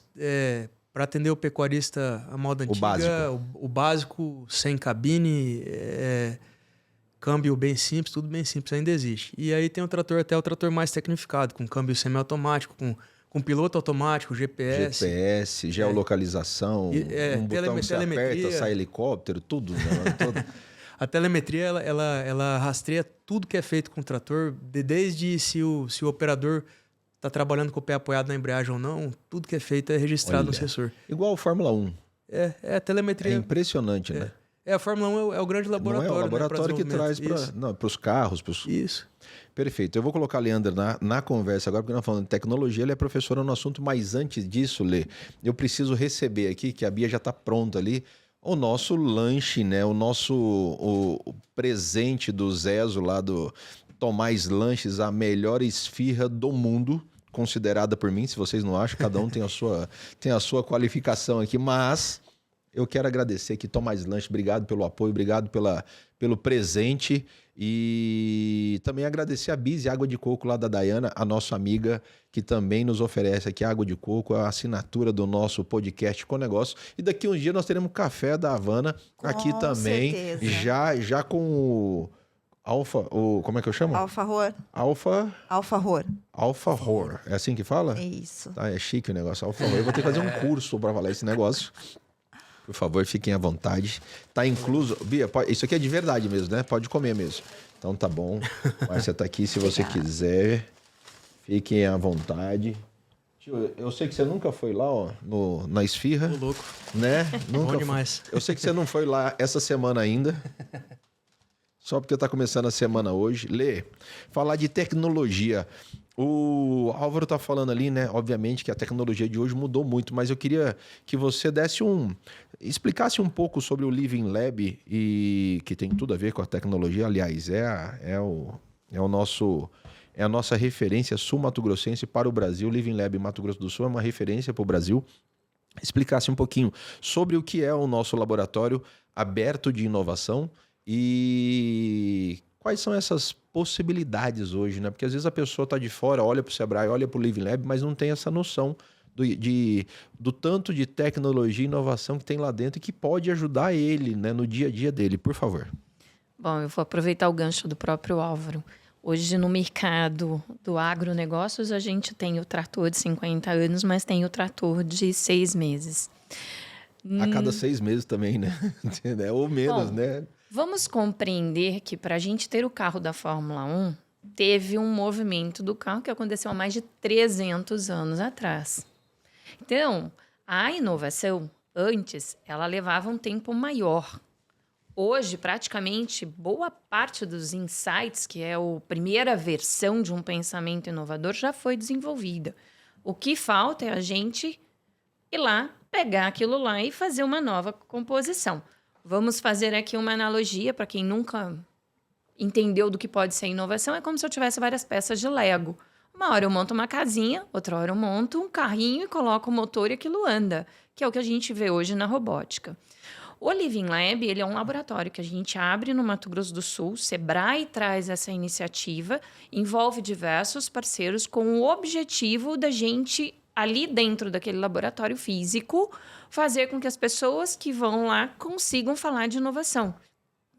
para atender o pecuarista à moda antiga. básico. O básico, sem cabine, câmbio bem simples, tudo bem simples, ainda existe. E aí tem o trator mais tecnificado, com câmbio semiautomático, com piloto automático, GPS. Geolocalização, um botão que você aperta, sai helicóptero, tudo. Né? Todo. A telemetria, ela rastreia tudo que é feito com o trator, desde se o operador está trabalhando com o pé apoiado na embreagem ou não, tudo que é feito é registrado no sensor. Igual a Fórmula 1. A telemetria. É impressionante, né? A Fórmula 1 é o grande laboratório. Não é o laboratório que traz para os carros. Isso. Perfeito. Eu vou colocar a Leandra na conversa agora, porque nós falando de tecnologia, ela é professora no assunto, mas antes disso, Lê, eu preciso receber aqui, que a Bia já está pronta ali, o nosso lanche, né? O presente do Zezo lá do Tomás Lanches, a melhor esfirra do mundo, considerada por mim, se vocês não acham, cada um tem a sua qualificação aqui, mas eu quero agradecer aqui, Tomás Lanches, obrigado pelo apoio, obrigado pelo presente e também agradecer a Bise Água de Coco lá da Dayana, a nossa amiga que também nos oferece aqui água de coco, a assinatura do nosso podcast Com Negócio. E daqui uns dias nós teremos café da Havana aqui também, certeza. já com como é que eu chamo? Alfajor. Alfajor. É assim que fala? É isso. Tá, é chique o negócio. Alfajor. Eu vou ter que fazer um curso para falar esse negócio. Por favor, fiquem à vontade. Tá incluso... Bia, isso aqui é de verdade mesmo, né? Pode comer mesmo. Então tá bom. Márcia tá aqui se você quiser. Fiquem à vontade. Tio, eu sei que você nunca foi lá, ó, na esfirra. Tô louco. Né? Nunca Bom demais. Eu sei que você não foi lá essa semana ainda. Só porque tá começando a semana hoje. Lê, falar de tecnologia. O Álvaro tá falando ali, né? Obviamente que a tecnologia de hoje mudou muito, mas eu queria que você explicasse um pouco sobre o Living Lab, e que tem tudo a ver com a tecnologia. Aliás, é a nossa referência sul-mato-grossense para o Brasil. O Living Lab Mato Grosso do Sul é uma referência para o Brasil. Explicasse um pouquinho sobre o que é o nosso laboratório aberto de inovação e quais são essas possibilidades hoje, né? Porque às vezes a pessoa está de fora, olha para o Sebrae, olha para o Living Lab, mas não tem essa noção do tanto de tecnologia e inovação que tem lá dentro e que pode ajudar ele, né, no dia a dia dele. Por favor. Bom, eu vou aproveitar o gancho do próprio Álvaro. Hoje, no mercado do agronegócios, a gente tem o trator de 50 anos, mas tem o trator de 6 meses. A cada 6 meses também, né? Ou menos, Bom, né? Vamos compreender que para a gente ter o carro da Fórmula 1, teve um movimento do carro que aconteceu há mais de 300 anos atrás. Então, a inovação, antes, ela levava um tempo maior. Hoje, praticamente, boa parte dos insights, que é a primeira versão de um pensamento inovador, já foi desenvolvida. O que falta é a gente ir lá, pegar aquilo lá e fazer uma nova composição. Vamos fazer aqui uma analogia para quem nunca entendeu do que pode ser inovação. É como se eu tivesse várias peças de Lego. Uma hora eu monto uma casinha, outra hora eu monto um carrinho e coloco o motor e aquilo anda, que é o que a gente vê hoje na robótica. O Living Lab, ele é um laboratório que a gente abre no Mato Grosso do Sul. O Sebrae traz essa iniciativa, envolve diversos parceiros com o objetivo da gente, ali dentro daquele laboratório físico, fazer com que as pessoas que vão lá consigam falar de inovação.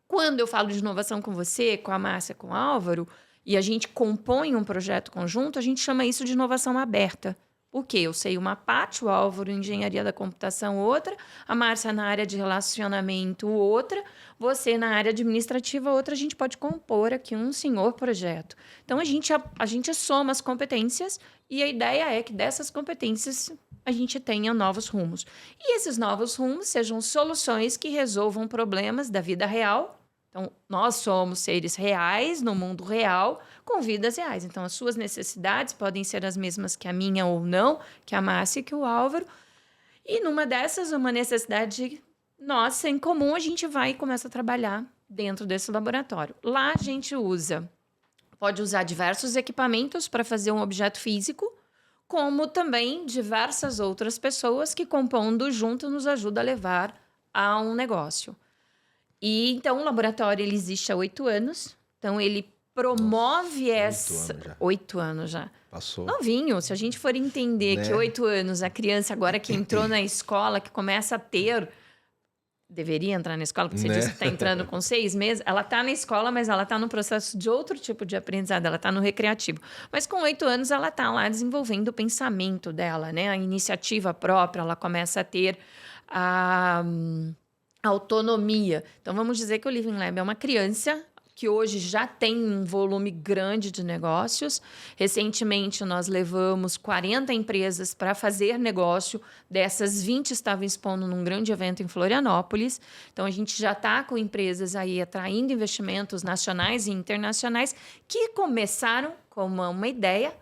Quando eu falo de inovação com você, com a Márcia, com o Álvaro, e a gente compõe um projeto conjunto, a gente chama isso de inovação aberta. Por quê? Eu sei uma parte, o Álvaro, engenharia da computação, outra, a Márcia na área de relacionamento, outra, você na área administrativa, outra, a gente pode compor aqui um senhor projeto. Então, a gente soma as competências e a ideia é que dessas competências a gente tenha novos rumos. E esses novos rumos sejam soluções que resolvam problemas da vida real. Então, nós somos seres reais no mundo real, com vidas reais. Então, as suas necessidades podem ser as mesmas que a minha ou não, que a Márcia e que o Álvaro. E numa dessas, uma necessidade nossa em comum, a gente vai e começa a trabalhar dentro desse laboratório. Lá a gente pode usar diversos equipamentos para fazer um objeto físico, como também diversas outras pessoas que, compondo junto, nos ajudam a levar a um negócio. E então o laboratório ele existe há 8 anos. Então ele promove essa. 8 anos já. Passou. Novinho. Se a gente for entender Né? que 8 anos, a criança agora que entrou na escola, que começa a ter. Deveria entrar na escola, porque você Né? disse que está entrando com 6 meses. Ela está na escola, mas ela está no processo de outro tipo de aprendizado. Ela está no recreativo. Mas com 8 anos, ela está lá desenvolvendo o pensamento dela, né? A iniciativa própria. Ela começa a ter a autonomia. Então, vamos dizer que o Living Lab é uma criança que hoje já tem um volume grande de negócios. Recentemente, nós levamos 40 empresas para fazer negócio. Dessas, 20 estavam expondo num grande evento em Florianópolis. Então, a gente já está com empresas aí atraindo investimentos nacionais e internacionais que começaram com uma ideia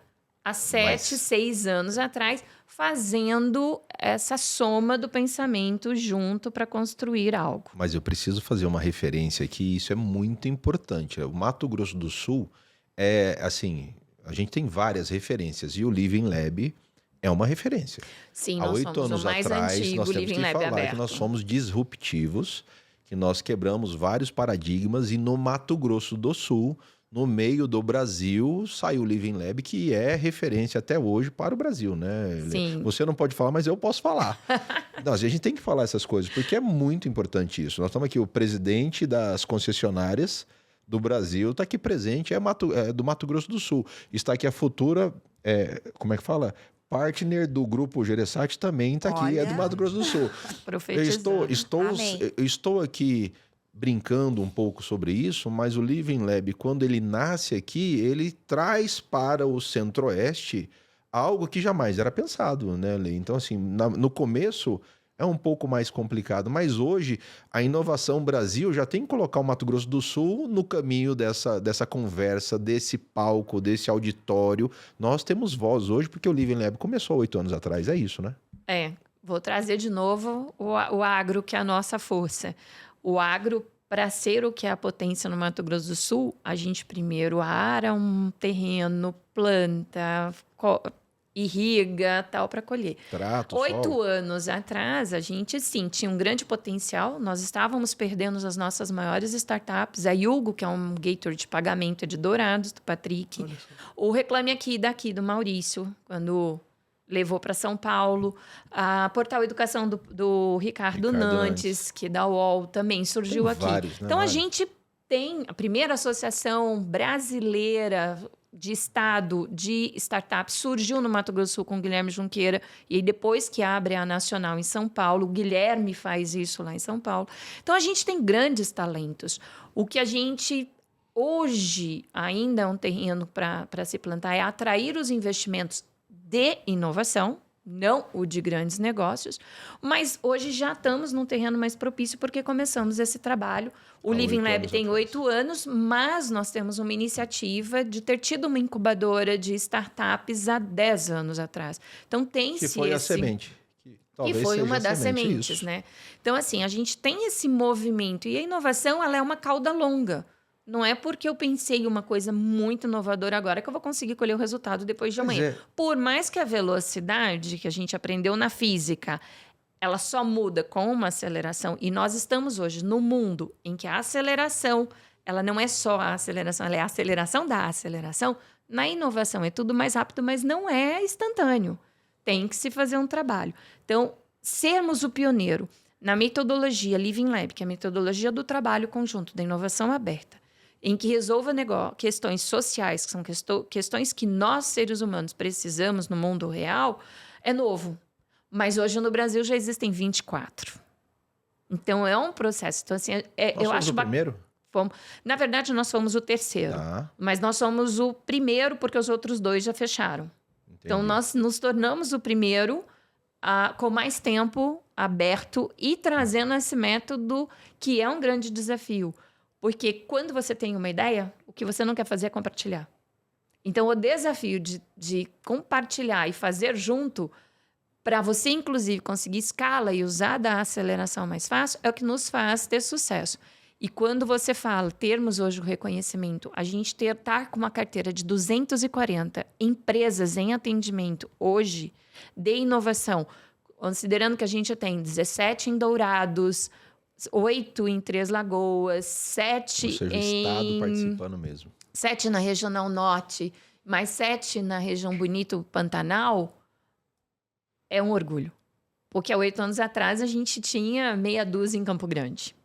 há 7, 6 anos atrás, fazendo essa soma do pensamento junto para construir algo. Mas eu preciso fazer uma referência aqui, isso é muito importante. O Mato Grosso do Sul é, assim, a gente tem várias referências e o Living Lab é uma referência. Sim, Há nós 8 somos anos o mais atrás, antigo nós temos Living que Lab falar aberto. que nós somos disruptivos, que nós quebramos vários paradigmas e no Mato Grosso do Sul, no meio do Brasil, saiu o Living Lab, que é referência até hoje para o Brasil, né? Sim. Você não pode falar, mas eu posso falar. Não, a gente tem que falar essas coisas, porque é muito importante isso. Nós estamos aqui, o presidente das concessionárias do Brasil está aqui presente, é do Mato Grosso do Sul. Está aqui a futura, como é que fala? Partner do Grupo Gereçati também está aqui, é do Olha. Mato Grosso do Sul. Profetizando. Eu estou aqui brincando um pouco sobre isso, mas o Living Lab, quando ele nasce aqui, ele traz para o Centro-Oeste algo que jamais era pensado, né, Lê? Então, assim, no começo é um pouco mais complicado, mas hoje a Inovação Brasil já tem que colocar o Mato Grosso do Sul no caminho dessa conversa, desse palco, desse auditório. Nós temos voz hoje porque o Living Lab começou há 8 anos atrás, é isso, né? Vou trazer de novo o agro, que é a nossa força. O agro, para ser o que é a potência no Mato Grosso do Sul, a gente primeiro ara um terreno, planta, irriga, tal, para colher. Trato, 8 sol. anos atrás, a gente, sim, tinha um grande potencial. Nós estávamos perdendo as nossas maiores startups. A Yugo, que é um gateway de pagamento, é de Dourados, do Patrick. O Reclame Aqui, daqui, do Maurício, quando levou para São Paulo. A Portal Educação do Ricardo Nantes, que da UOL também surgiu Tem aqui. vários, né? Então, a Vários. gente tem a primeira associação brasileira de estado de startups, surgiu no Mato Grosso do Sul com o Guilherme Junqueira, e depois que abre a Nacional em São Paulo, o Guilherme faz isso lá em São Paulo. Então, a gente tem grandes talentos. O que a gente hoje ainda é um terreno para se plantar é atrair os investimentos de inovação, não o de grandes negócios, mas hoje já estamos num terreno mais propício porque começamos esse trabalho. O Há Living 8 Lab anos tem atrás. 8 anos, mas nós temos uma iniciativa de ter tido uma incubadora de startups há 10 anos atrás. Então, tem-se Que foi a esse... semente. Que talvez E foi seja uma a das semente, sementes, isso. né? Então, assim, a gente tem esse movimento. E a inovação, ela é uma cauda longa. Não é porque eu pensei uma coisa muito inovadora agora que eu vou conseguir colher o resultado depois de Pois amanhã. é. Por mais que a velocidade que a gente aprendeu na física, ela só muda com uma aceleração. E nós estamos hoje no mundo em que a aceleração, ela não é só a aceleração, ela é a aceleração da aceleração. Na inovação é tudo mais rápido, mas não é instantâneo. Tem que se fazer um trabalho. Então, sermos o pioneiro na metodologia Living Lab, que é a metodologia do trabalho conjunto, da inovação aberta, em que resolva questões sociais, que são questões que nós, seres humanos, precisamos no mundo real, é novo. Mas hoje no Brasil já existem 24. Então, é um processo. Então, assim, Nós eu somos acho o bacana. primeiro? Na verdade, nós fomos o terceiro. Tá, Mas nós somos o primeiro porque os outros 2 já fecharam. Então, entendi. nós nos tornamos o primeiro com mais tempo aberto e trazendo esse método que é um grande desafio. Porque quando você tem uma ideia, o que você não quer fazer é compartilhar. Então, o desafio de compartilhar e fazer junto, para você, inclusive, conseguir escala e usar da aceleração mais fácil, é o que nos faz ter sucesso. E quando você fala, termos hoje o reconhecimento, a gente estar com uma carteira de 240 empresas em atendimento hoje de inovação, considerando que a gente tem 17 em Dourados, 8 em Três Lagoas, 7 Ou seja, o Estado participando mesmo. 7 na Regional Norte, mais 7 na região Bonito Pantanal, é um orgulho. Porque há 8 anos atrás a gente tinha meia dúzia em Campo Grande.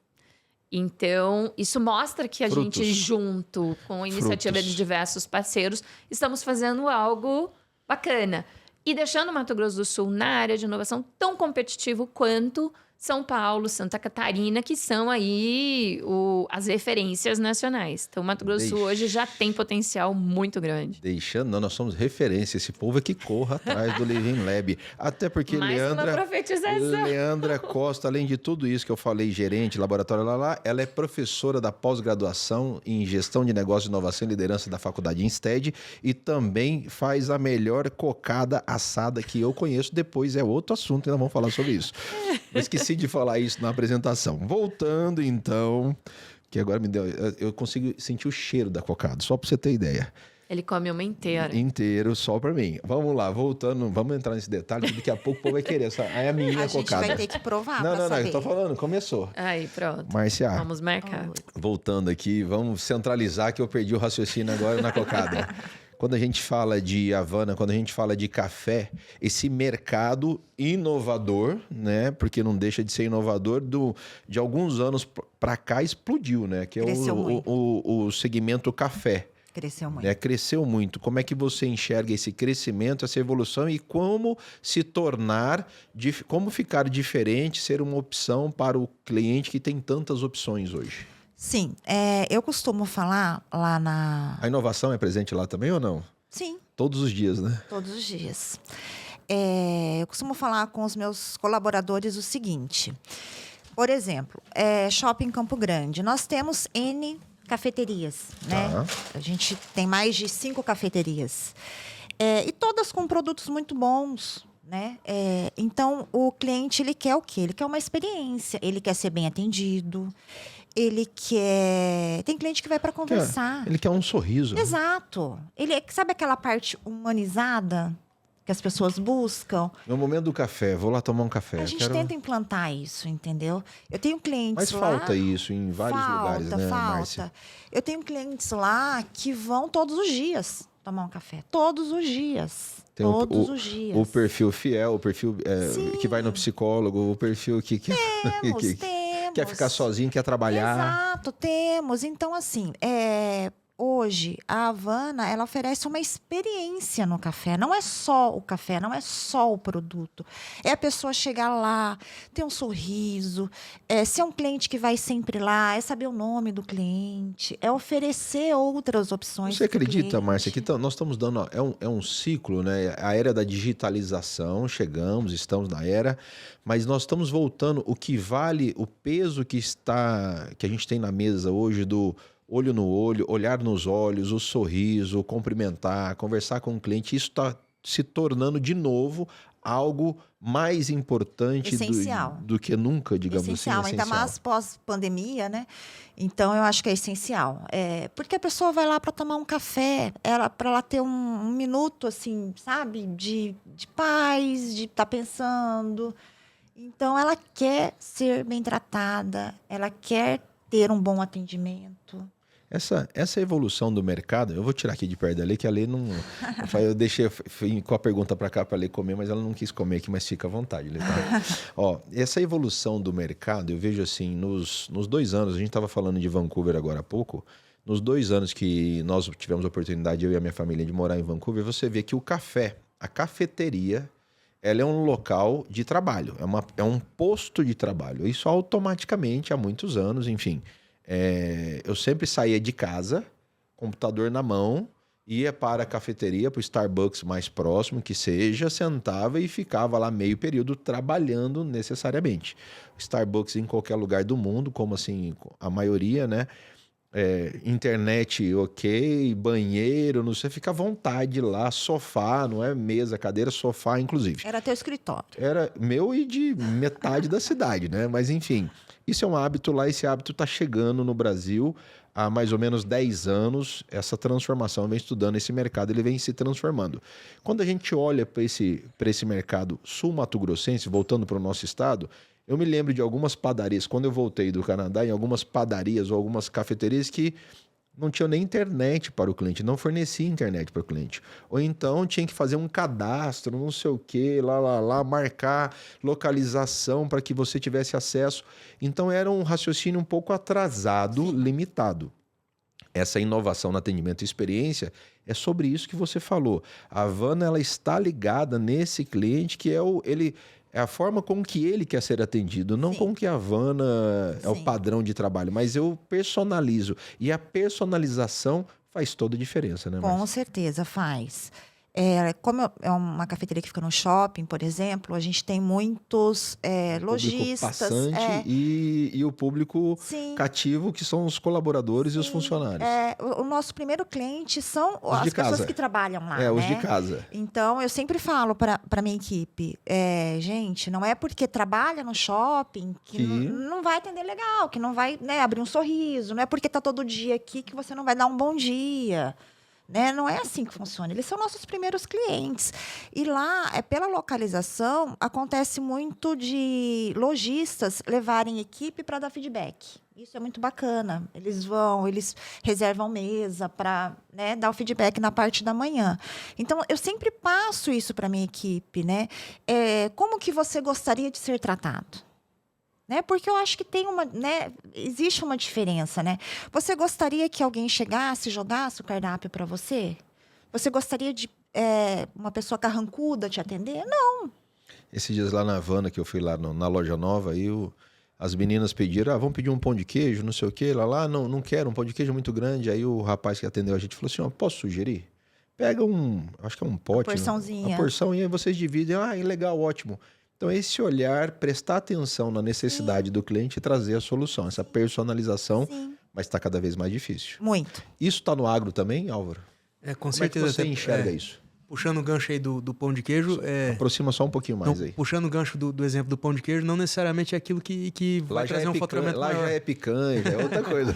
Então, isso mostra que a Frutos. gente, junto com a iniciativa Frutos. de diversos parceiros, estamos fazendo algo bacana. E deixando o Mato Grosso do Sul na área de inovação tão competitivo quanto São Paulo, Santa Catarina, que são aí as referências nacionais. Então, o Mato Grosso do Sul hoje já tem potencial muito grande. Deixando, não, nós somos referência. Esse povo é que corra atrás do Living Lab. Até porque Mais uma profetização. Leandra Costa, além de tudo isso que eu falei, gerente, laboratório, ela é professora da pós-graduação em Gestão de Negócios, Inovação e Liderança da Faculdade Insted e também faz a melhor cocada assada que eu conheço. Depois é outro assunto, ainda vamos falar sobre isso. Eu esqueci de falar isso na apresentação. Voltando, então, que agora eu consigo sentir o cheiro da cocada, só para você ter ideia. Ele come uma inteira. Inteiro, só para mim. Vamos lá, voltando, vamos entrar nesse detalhe, que daqui a pouco o povo vai querer. É a minha A gente cocada. vai ter que provar Não, pra não, saber. eu tô falando, começou. Aí, pronto. Márcia, Vamos marcar. voltando aqui, vamos centralizar que eu perdi o raciocínio agora na cocada. Quando a gente fala de Havana, quando a gente fala de café, esse mercado inovador, né? Porque não deixa de ser inovador, de alguns anos para cá explodiu, né? Que é Cresceu muito. o segmento café. Cresceu muito. Né? Cresceu muito. Como é que você enxerga esse crescimento, essa evolução e como se tornar, como ficar diferente, ser uma opção para o cliente que tem tantas opções hoje? Sim, eu costumo falar lá na... A inovação é presente lá também ou não? Sim, Todos os dias, né? todos os dias. Eu costumo falar com os meus colaboradores o seguinte. Por exemplo, Shopping Campo Grande. Nós temos N cafeterias, né? Tá. A gente tem mais de 5 cafeterias. E todas com produtos muito bons, né? Então, o cliente, ele quer o quê? Ele quer uma experiência. Ele quer ser bem atendido. Ele quer... Tem cliente que vai para conversar. Ele quer um sorriso. Né? Exato. Sabe aquela parte humanizada que as pessoas buscam? No momento do café, vou lá tomar um café. A gente tenta implantar isso, entendeu? Eu tenho clientes Mas lá... falta isso em vários lugares, né, Márcia? Eu tenho clientes lá que vão todos os dias tomar um café. Todos os dias. Tem todos os dias. O perfil fiel, o perfil que vai no psicólogo, o perfil que Temos. quer ficar sozinho, quer trabalhar. Exato, temos. Então, assim, hoje, a Havana, ela oferece uma experiência no café. Não é só o café, não é só o produto. É a pessoa chegar lá, ter um sorriso, ser um cliente que vai sempre lá, é saber o nome do cliente, é oferecer outras opções. Você pro acredita, cliente. Márcia, que nós estamos dando... É um ciclo, né? A era da digitalização, estamos na era, mas nós estamos voltando. O que vale, o peso que a gente tem na mesa hoje do olho no olho, olhar nos olhos, o sorriso, cumprimentar, conversar com o cliente, isso está se tornando de novo algo mais importante Essencial. do que nunca, digamos Essencial, assim. ainda mais pós-pandemia, né? Então, eu acho que é essencial. Porque a pessoa vai lá para tomar um café, para ela ter um minuto, assim, sabe? De paz, de estar pensando. Então, ela quer ser bem tratada, ela quer ter um bom atendimento. Essa evolução do mercado, eu vou tirar aqui de perto da Lê, que a Lê não... Eu deixei com a pergunta para cá para a Lê comer, mas ela não quis comer aqui, mas fica à vontade, Lê. Tá? Ó, essa evolução do mercado, eu vejo assim, nos 2 anos, a gente estava falando de Vancouver agora há pouco, nos 2 anos que nós tivemos a oportunidade, eu e a minha família, de morar em Vancouver, você vê que o café, a cafeteria, ela é um local de trabalho, é um posto de trabalho. Isso automaticamente, há muitos anos, enfim... eu sempre saía de casa, computador na mão, ia para a cafeteria, para o Starbucks mais próximo que seja, sentava e ficava lá meio período trabalhando necessariamente. Starbucks em qualquer lugar do mundo, como assim a maioria, né? Internet ok, banheiro, não sei, fica à vontade lá, sofá, não é mesa, cadeira, sofá inclusive. Era teu escritório. Era meu e de metade da cidade, né? Mas enfim, isso é um hábito lá, esse hábito está chegando no Brasil há mais ou menos 10 anos, essa transformação, vem estudando esse mercado, ele vem se transformando. Quando a gente olha para esse mercado sul-mato-grossense, voltando para o nosso estado, eu me lembro de algumas padarias, quando eu voltei do Canadá, em algumas padarias ou algumas cafeterias que não tinham nem internet para o cliente, não fornecia internet para o cliente. Ou então tinha que fazer um cadastro, não sei o quê, lá, marcar localização para que você tivesse acesso. Então era um raciocínio um pouco atrasado, limitado. Essa inovação no atendimento e experiência é sobre isso que você falou. A Havana, ela está ligada nesse cliente que é a forma com que ele quer ser atendido, não com que a Havana é o padrão de trabalho, mas eu personalizo. E a personalização faz toda a diferença, né, Márcia? Com certeza faz. Como é uma cafeteria que fica no shopping, por exemplo, a gente tem muitos lojistas. Passante e o público cativo, que são os colaboradores e os funcionários. O nosso primeiro cliente são as pessoas que trabalham lá. Os de casa. Então, eu sempre falo para a minha equipe, gente, não é porque trabalha no shopping que não vai atender legal, que não vai, né, abrir um sorriso, não é porque está todo dia aqui que você não vai dar um bom dia. Né? Não é assim que funciona. Eles são nossos primeiros clientes. E lá, pela localização, acontece muito de lojistas levarem equipe para dar feedback. Isso é muito bacana. Eles reservam mesa para, né, dar o feedback na parte da manhã. Então, eu sempre passo isso para a minha equipe. Né? Como que você gostaria de ser tratado? Né? Porque eu acho que existe uma diferença, né? Você gostaria que alguém chegasse e jogasse o cardápio para você? Você gostaria de uma pessoa carrancuda te atender? Não. Esses dias lá na Havana, que eu fui lá na loja nova, aí as meninas pediram, vamos pedir um pão de queijo, não sei o quê, lá, não quero, um pão de queijo muito grande. Aí o rapaz que atendeu a gente falou assim, posso sugerir? Pega acho que é um pote. Uma porçãozinha. Uma porção, e aí vocês dividem. Legal, ótimo. Então, esse olhar, prestar atenção na necessidade do cliente e trazer a solução. Essa personalização, mas está cada vez mais difícil. Muito. Isso está no agro também, Álvaro? Com certeza. Como é que você enxerga isso? Puxando o gancho aí do pão de queijo... Aproxima só um pouquinho mais aí. Puxando o gancho do exemplo do pão de queijo, não necessariamente é aquilo que vai trazer um faturamento maior. Lá já é picanha, é outra coisa.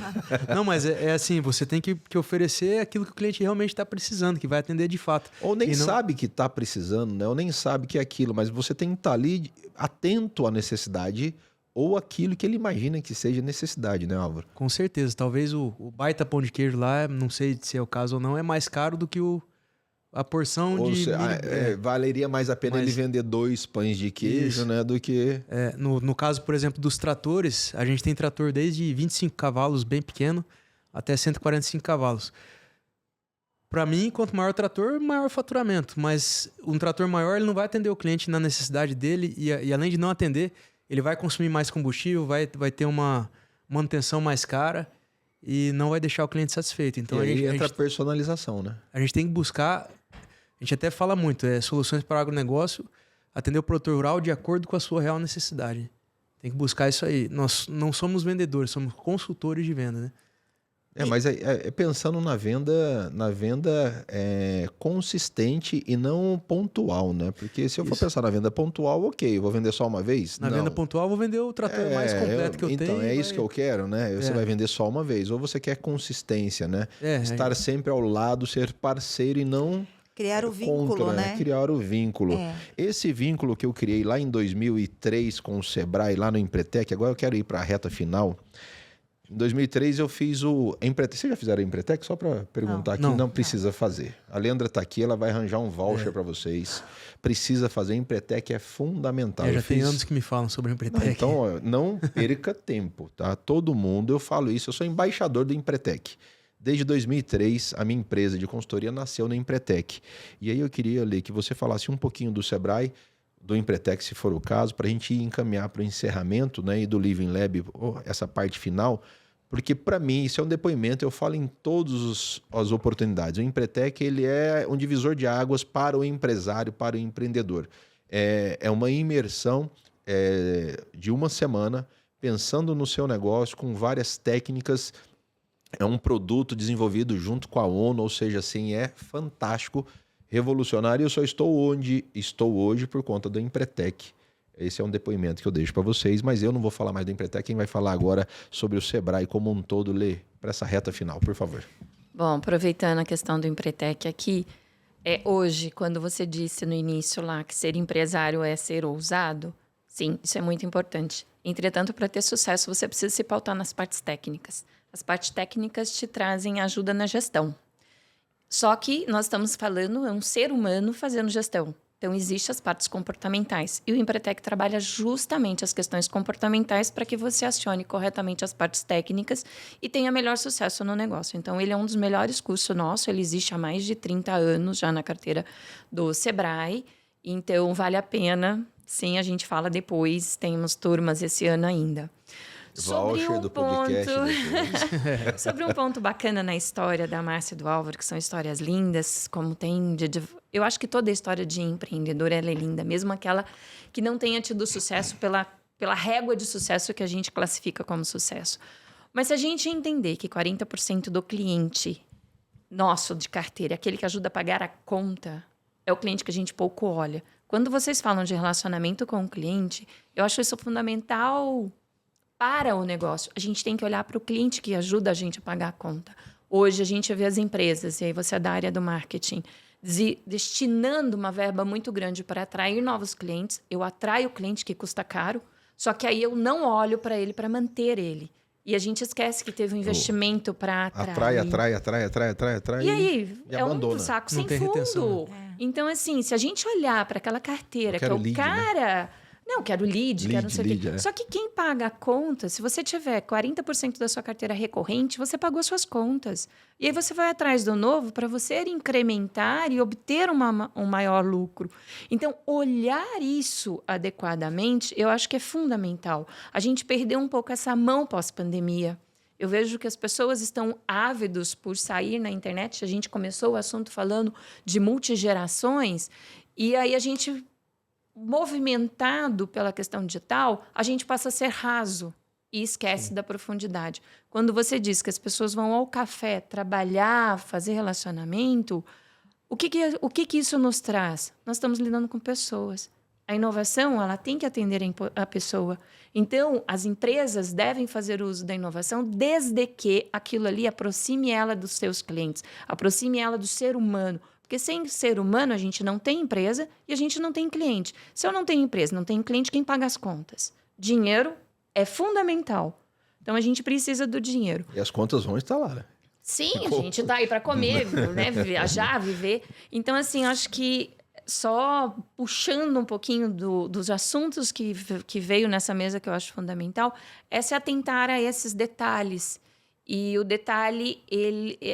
Não, mas é assim, você tem que oferecer aquilo que o cliente realmente está precisando, que vai atender de fato. Ou nem sabe que está precisando, né? Ou nem sabe que é aquilo, mas você tem que estar ali atento à necessidade ou aquilo que ele imagina que seja necessidade, né, Álvaro? Com certeza. Talvez o baita pão de queijo lá, não sei se é o caso ou não, é mais caro do que a porção valeria mais a pena ele vender 2 pães de queijo, né, do que... No caso, por exemplo, dos tratores, a gente tem trator desde 25 cavalos, bem pequeno, até 145 cavalos. Para mim, quanto maior o trator, maior o faturamento. Mas um trator maior, ele não vai atender o cliente na necessidade dele e além de não atender, ele vai consumir mais combustível, vai ter uma manutenção mais cara e não vai deixar o cliente satisfeito. Então, e aí entra a personalização, né? A gente tem que buscar, a gente até fala muito, soluções para o agronegócio, atender o produtor rural de acordo com a sua real necessidade. Tem que buscar isso aí. Nós não somos vendedores, somos consultores de venda, né? Mas pensando na venda consistente e não pontual, né? Porque se eu for pensar na venda pontual, ok, eu vou vender só uma vez? Na venda pontual, eu vou vender o trator mais completo que eu tenho. Então, é isso que eu quero, né? Você vai vender só uma vez. Ou você quer consistência, né? Estar sempre ao lado, ser parceiro e não... Criar o vínculo, né? Criar o vínculo. Esse vínculo que eu criei lá em 2003 com o Sebrae, lá no Empretec, agora eu quero ir para a reta final... Em 2003 eu fiz o Empretec. Vocês já fizeram o Empretec? Só para perguntar aqui. Não precisa fazer. A Leandra está aqui, ela vai arranjar um voucher para vocês. Precisa fazer. O Empretec é fundamental. Já tem anos que me falam sobre o Empretec. Então, não perca tempo, tá? Todo mundo, eu falo isso, eu sou embaixador do Empretec. Desde 2003, a minha empresa de consultoria nasceu no Empretec. E aí eu queria, Lê, que você falasse um pouquinho do Sebrae, do Empretec, se for o caso, para a gente encaminhar para o encerramento, né, e do Living Lab, essa parte final, porque para mim isso é um depoimento, eu falo em todas as oportunidades. O Empretec, ele é um divisor de águas para o empresário, para o empreendedor. É uma imersão de uma semana, pensando no seu negócio, com várias técnicas. É um produto desenvolvido junto com a ONU, ou seja, assim, é fantástico, revolucionário. Eu só estou onde estou hoje por conta do Empretec. Esse é um depoimento que eu deixo para vocês, mas eu não vou falar mais do Empretec. Quem vai falar agora sobre o Sebrae como um todo, Lê, para essa reta final, por favor. Bom, aproveitando a questão do Empretec aqui, hoje, quando você disse no início lá que ser empresário é ser ousado, sim, isso é muito importante. Entretanto, para ter sucesso, você precisa se pautar nas partes técnicas. As partes técnicas te trazem ajuda na gestão. Só que nós estamos falando, é um ser humano fazendo gestão. Então, existem as partes comportamentais. E o Empretec trabalha justamente as questões comportamentais para que você acione corretamente as partes técnicas e tenha melhor sucesso no negócio. Então, ele é um dos melhores cursos nosso. Ele existe há mais de 30 anos já na carteira do Sebrae. Então, vale a pena. Sim, a gente fala depois. Temos turmas esse ano ainda. Sobre um ponto bacana na história da Márcia e do Álvaro, que são histórias lindas, como tem... Eu acho que toda a história de empreendedor ela é linda, mesmo aquela que não tenha tido sucesso pela régua de sucesso que a gente classifica como sucesso. Mas se a gente entender que 40% do cliente nosso de carteira, aquele que ajuda a pagar a conta, é o cliente que a gente pouco olha. Quando vocês falam de relacionamento com o cliente, eu acho isso fundamental para o negócio. A gente tem que olhar para o cliente que ajuda a gente a pagar a conta. Hoje a gente vê as empresas, e aí você é da área do marketing, destinando uma verba muito grande para atrair novos clientes. Eu atraio o cliente que custa caro, só que aí eu não olho para ele para manter ele. E a gente esquece que teve um investimento para atrair. Atrai. E aí, abandona. Um saco Não sem tem fundo. retenção, né? Então, assim, se a gente olhar para aquela carteira, que é o lead, cara... Né? Não, quero lead, quero não sei o quê. É. Só que quem paga a conta, se você tiver 40% da sua carteira recorrente, você pagou suas contas. E aí você vai atrás do novo para você incrementar e obter um maior lucro. Então, olhar isso adequadamente, eu acho que é fundamental. A gente perdeu um pouco essa mão pós-pandemia. Eu vejo que as pessoas estão ávidos por sair na internet. A gente começou o assunto falando de multigerações, e aí a gente... movimentado pela questão digital, a gente passa a ser raso e esquece da profundidade. Quando você diz que as pessoas vão ao café trabalhar, fazer relacionamento, o que isso nos traz? Nós estamos lidando com pessoas. A inovação, ela tem que atender a pessoa. Então, as empresas devem fazer uso da inovação desde que aquilo ali aproxime ela dos seus clientes, aproxime ela do ser humano. Porque sem ser humano, a gente não tem empresa e a gente não tem cliente. Se eu não tenho empresa, não tenho cliente, quem paga as contas? Dinheiro é fundamental. Então, a gente precisa do dinheiro. E as contas vão estar lá, né? Sim, a gente está aí para comer, né? Viajar, viver. Então, assim, acho que só puxando um pouquinho dos assuntos que veio nessa mesa que eu acho fundamental, é se atentar a esses detalhes. E o detalhe,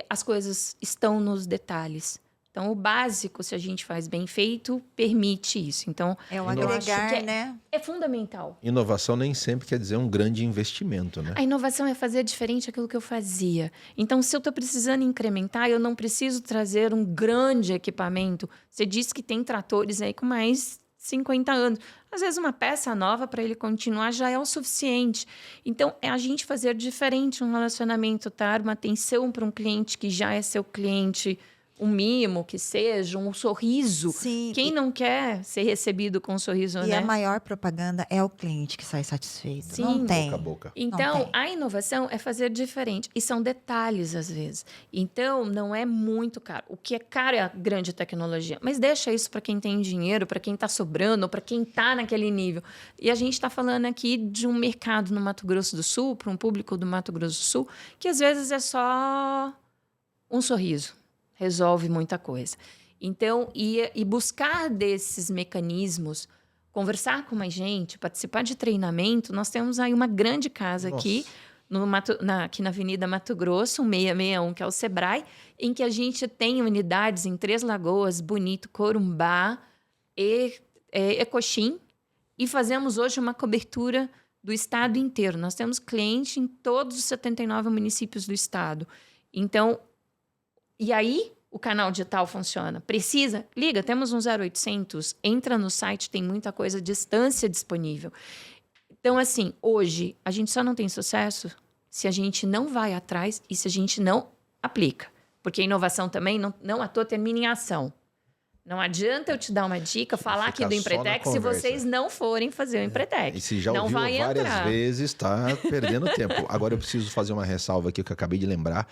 as coisas estão nos detalhes. Então, o básico, se a gente faz bem feito, permite isso. Então, É o eu acho agregar, né? é fundamental. Inovação nem sempre quer dizer um grande investimento, né? A inovação é fazer diferente aquilo que eu fazia. Então, se eu estou precisando incrementar, eu não preciso trazer um grande equipamento. Você disse que tem tratores aí com mais 50 anos. Às vezes, uma peça nova para ele continuar já é o suficiente. Então, é a gente fazer diferente um relacionamento, dar uma atenção para um cliente que já é seu cliente, um mimo que seja, um sorriso. Sim. Quem não quer ser recebido com um sorriso, E né? a maior propaganda é o cliente que sai satisfeito. Sim. Não tem. Boca a boca. Então, Não tem. a inovação é fazer diferente. E são detalhes, às vezes. Então, não é muito caro. O que é caro é a grande tecnologia. Mas deixa isso para quem tem dinheiro, para quem está sobrando, para quem está naquele nível. E a gente está falando aqui de um mercado no Mato Grosso do Sul, para um público do Mato Grosso do Sul, que às vezes é só um sorriso. Resolve muita coisa. Então, e buscar desses mecanismos, conversar com mais gente, participar de treinamento. Nós temos aí uma grande casa aqui, aqui na Avenida Mato Grosso, 661, que é o Sebrae, em que a gente tem unidades em Três Lagoas, Bonito, Corumbá e Coxim. E fazemos hoje uma cobertura do estado inteiro. Nós temos cliente em todos os 79 municípios do estado. Então, e aí, o canal digital funciona. Precisa? Liga, temos um 0800, entra no site, tem muita coisa à distância disponível. Então, assim, hoje, a gente só não tem sucesso se a gente não vai atrás e se a gente não aplica. Porque a inovação também, não à toa, termina em ação. Não adianta eu te dar uma dica, falar aqui do Empretex se vocês não forem fazer o Empretex. E se já não ouviu vai várias entrar. vezes, está perdendo tempo. Agora eu preciso fazer uma ressalva aqui que eu acabei de lembrar.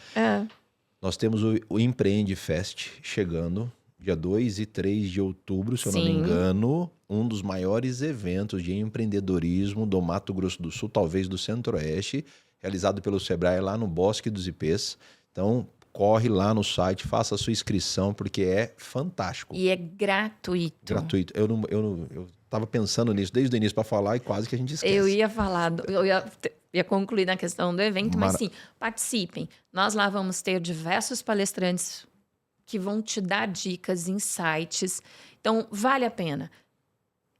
Nós temos o Empreende Fest chegando, dia 2 e 3 de outubro, se eu não me Sim. engano. Um dos maiores eventos de empreendedorismo do Mato Grosso do Sul, talvez do Centro-Oeste, realizado pelo Sebrae lá no Bosque dos Ipês. Então, corre lá no site, faça a sua inscrição, porque é fantástico. E é gratuito. Gratuito. Eu tava pensando nisso desde o início para falar e quase que a gente esquece. Eu ia falar, eu ia concluir na questão do evento, mas sim, participem. Nós lá vamos ter diversos palestrantes que vão te dar dicas, insights. Então, vale a pena.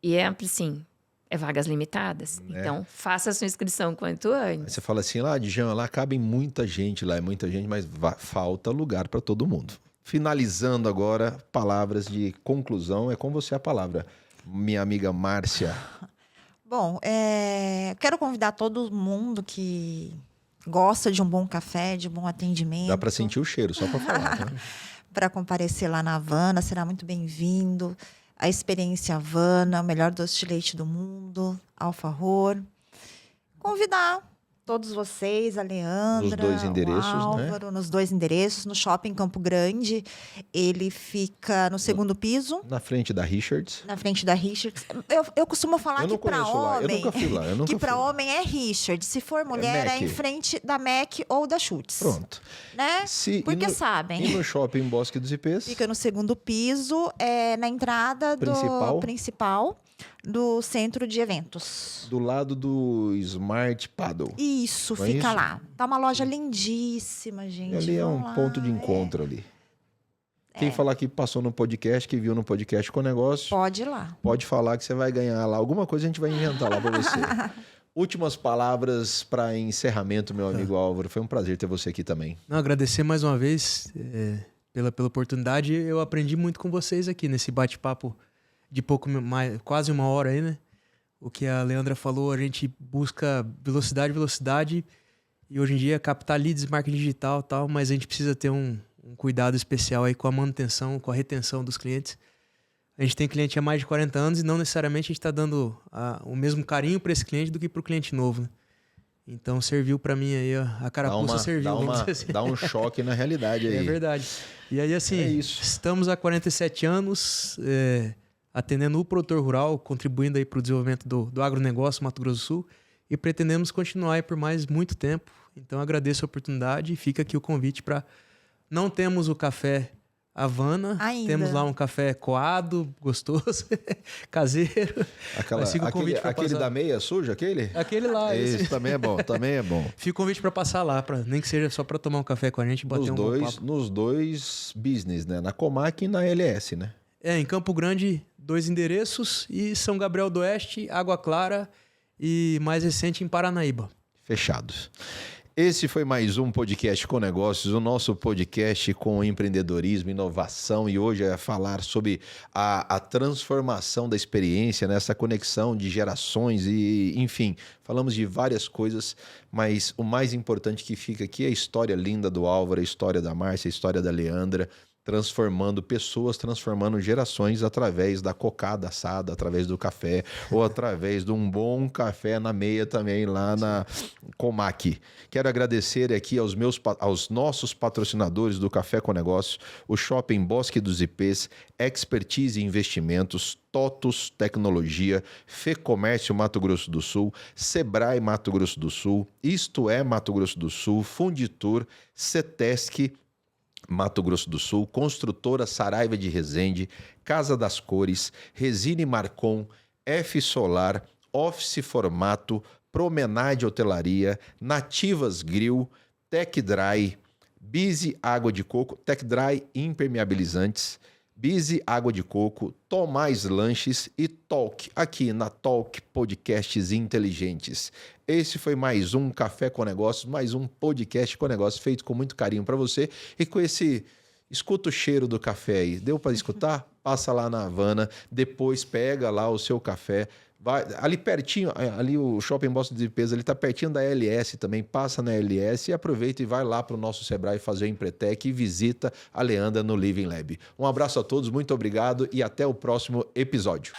E é assim, é vagas limitadas. Então, faça a sua inscrição quanto Aí antes. você fala assim, lá de Jean, lá cabem muita gente, lá é muita gente, mas falta lugar para todo mundo. Finalizando agora, palavras de conclusão, é com você a palavra, minha amiga Márcia. Bom, quero convidar todo mundo que gosta de um bom café, de um bom atendimento. Dá para sentir o cheiro, só para falar. Tá? Para comparecer lá na Havana, será muito bem-vindo. A experiência Havana, o melhor doce de leite do mundo, alfajor. Convidar todos vocês, a Leandra, Nos dois endereços, o Álvaro, nos dois endereços, no Shopping Campo Grande. Ele fica no segundo piso, Na frente da Richards. na frente da Richards. Eu costumo falar Eu não que para conheço lá, eu homem, nunca fui lá. que para homem é Richards, se for mulher é Mac. em frente da Mac ou da Schutz. Pronto. Né? Porque E sabem. no shopping Bosque dos Ipês? Fica no segundo piso, na entrada Principal. do principal do centro de eventos. Do lado do Smart Paddle. Isso, Não é fica isso? lá. Tá uma loja lindíssima, gente. E ali é Vão um lá, ponto de encontro ali. Quem falar que passou no podcast, que viu no podcast com o negócio, Pode ir lá. pode falar que você vai ganhar lá. Alguma coisa a gente vai inventar lá para você. Últimas palavras para encerramento, meu amigo Álvaro. Foi um prazer ter você aqui também. Não, agradecer mais uma vez pela oportunidade. Eu aprendi muito com vocês aqui nesse bate-papo de pouco mais, quase uma hora aí, né? O que a Leandra falou, a gente busca velocidade, e hoje em dia captar leads, marketing digital e tal, mas a gente precisa ter um cuidado especial aí com a manutenção, com a retenção dos clientes. A gente tem cliente há mais de 40 anos e não necessariamente a gente está dando o mesmo carinho para esse cliente do que para o cliente novo, né? Então serviu para mim aí, a carapuça serviu, vamos dizer assim. Dá um choque na realidade aí. É verdade. E aí, assim, É isso. estamos há 47 anos atendendo o produtor rural, contribuindo aí para o desenvolvimento do agronegócio Mato Grosso do Sul, e pretendemos continuar aí por mais muito tempo. Então agradeço a oportunidade e fica aqui o convite para... Não temos o café Havana. Ainda. Temos lá um café coado, gostoso, caseiro. Mas fica o convite pra aquele passar. da meia suja, aquele? Aquele lá. Esse também é bom, também é bom. Fica o convite para passar lá, nem que seja só para tomar um café com a gente e bater bom papo. Nos dois business, né? Na Comac e na LS, né? Em Campo Grande, 2 endereços e São Gabriel do Oeste, Água Clara e mais recente em Paranaíba. Fechados. Esse foi mais um podcast com negócios, o nosso podcast com empreendedorismo, inovação, e hoje é falar sobre a transformação da experiência, né? Essa conexão de gerações e, enfim, falamos de várias coisas, mas o mais importante que fica aqui é a história linda do Álvaro, a história da Márcia, a história da Leandra, transformando pessoas, transformando gerações através da cocada assada, através do café, ou através de um bom café na meia também lá na Comac. Quero agradecer aqui aos nossos patrocinadores do Café com Negócio, o Shopping Bosque dos IPs, Expertise em Investimentos, TOTUS Tecnologia, FEComércio Mato Grosso do Sul, Sebrae Mato Grosso do Sul, Isto é Mato Grosso do Sul, Funditur, Cetesc Mato Grosso do Sul, Construtora Saraiva de Resende, Casa das Cores, Resine Marcon, F Solar, Office Formato, Promenade Hotelaria, Nativas Grill, Tec Dry, Bize Água de Coco, Tec Dry Impermeabilizantes, Bize Água de Coco, Tomás Lanches e Talk, aqui na Talk Podcasts Inteligentes. Esse foi mais um Café com Negócios, mais um podcast com negócios feito com muito carinho para você e com esse... Escuta o cheiro do café aí. Deu para escutar? Passa lá na Havana, depois pega lá o seu café. Vai, ali pertinho, ali o Shopping Bosque de Peso, ele está pertinho da LS também, passa na LS e aproveita e vai lá para o nosso Sebrae fazer o Empretec e visita a Leandra no Living Lab. Um abraço a todos, muito obrigado e até o próximo episódio.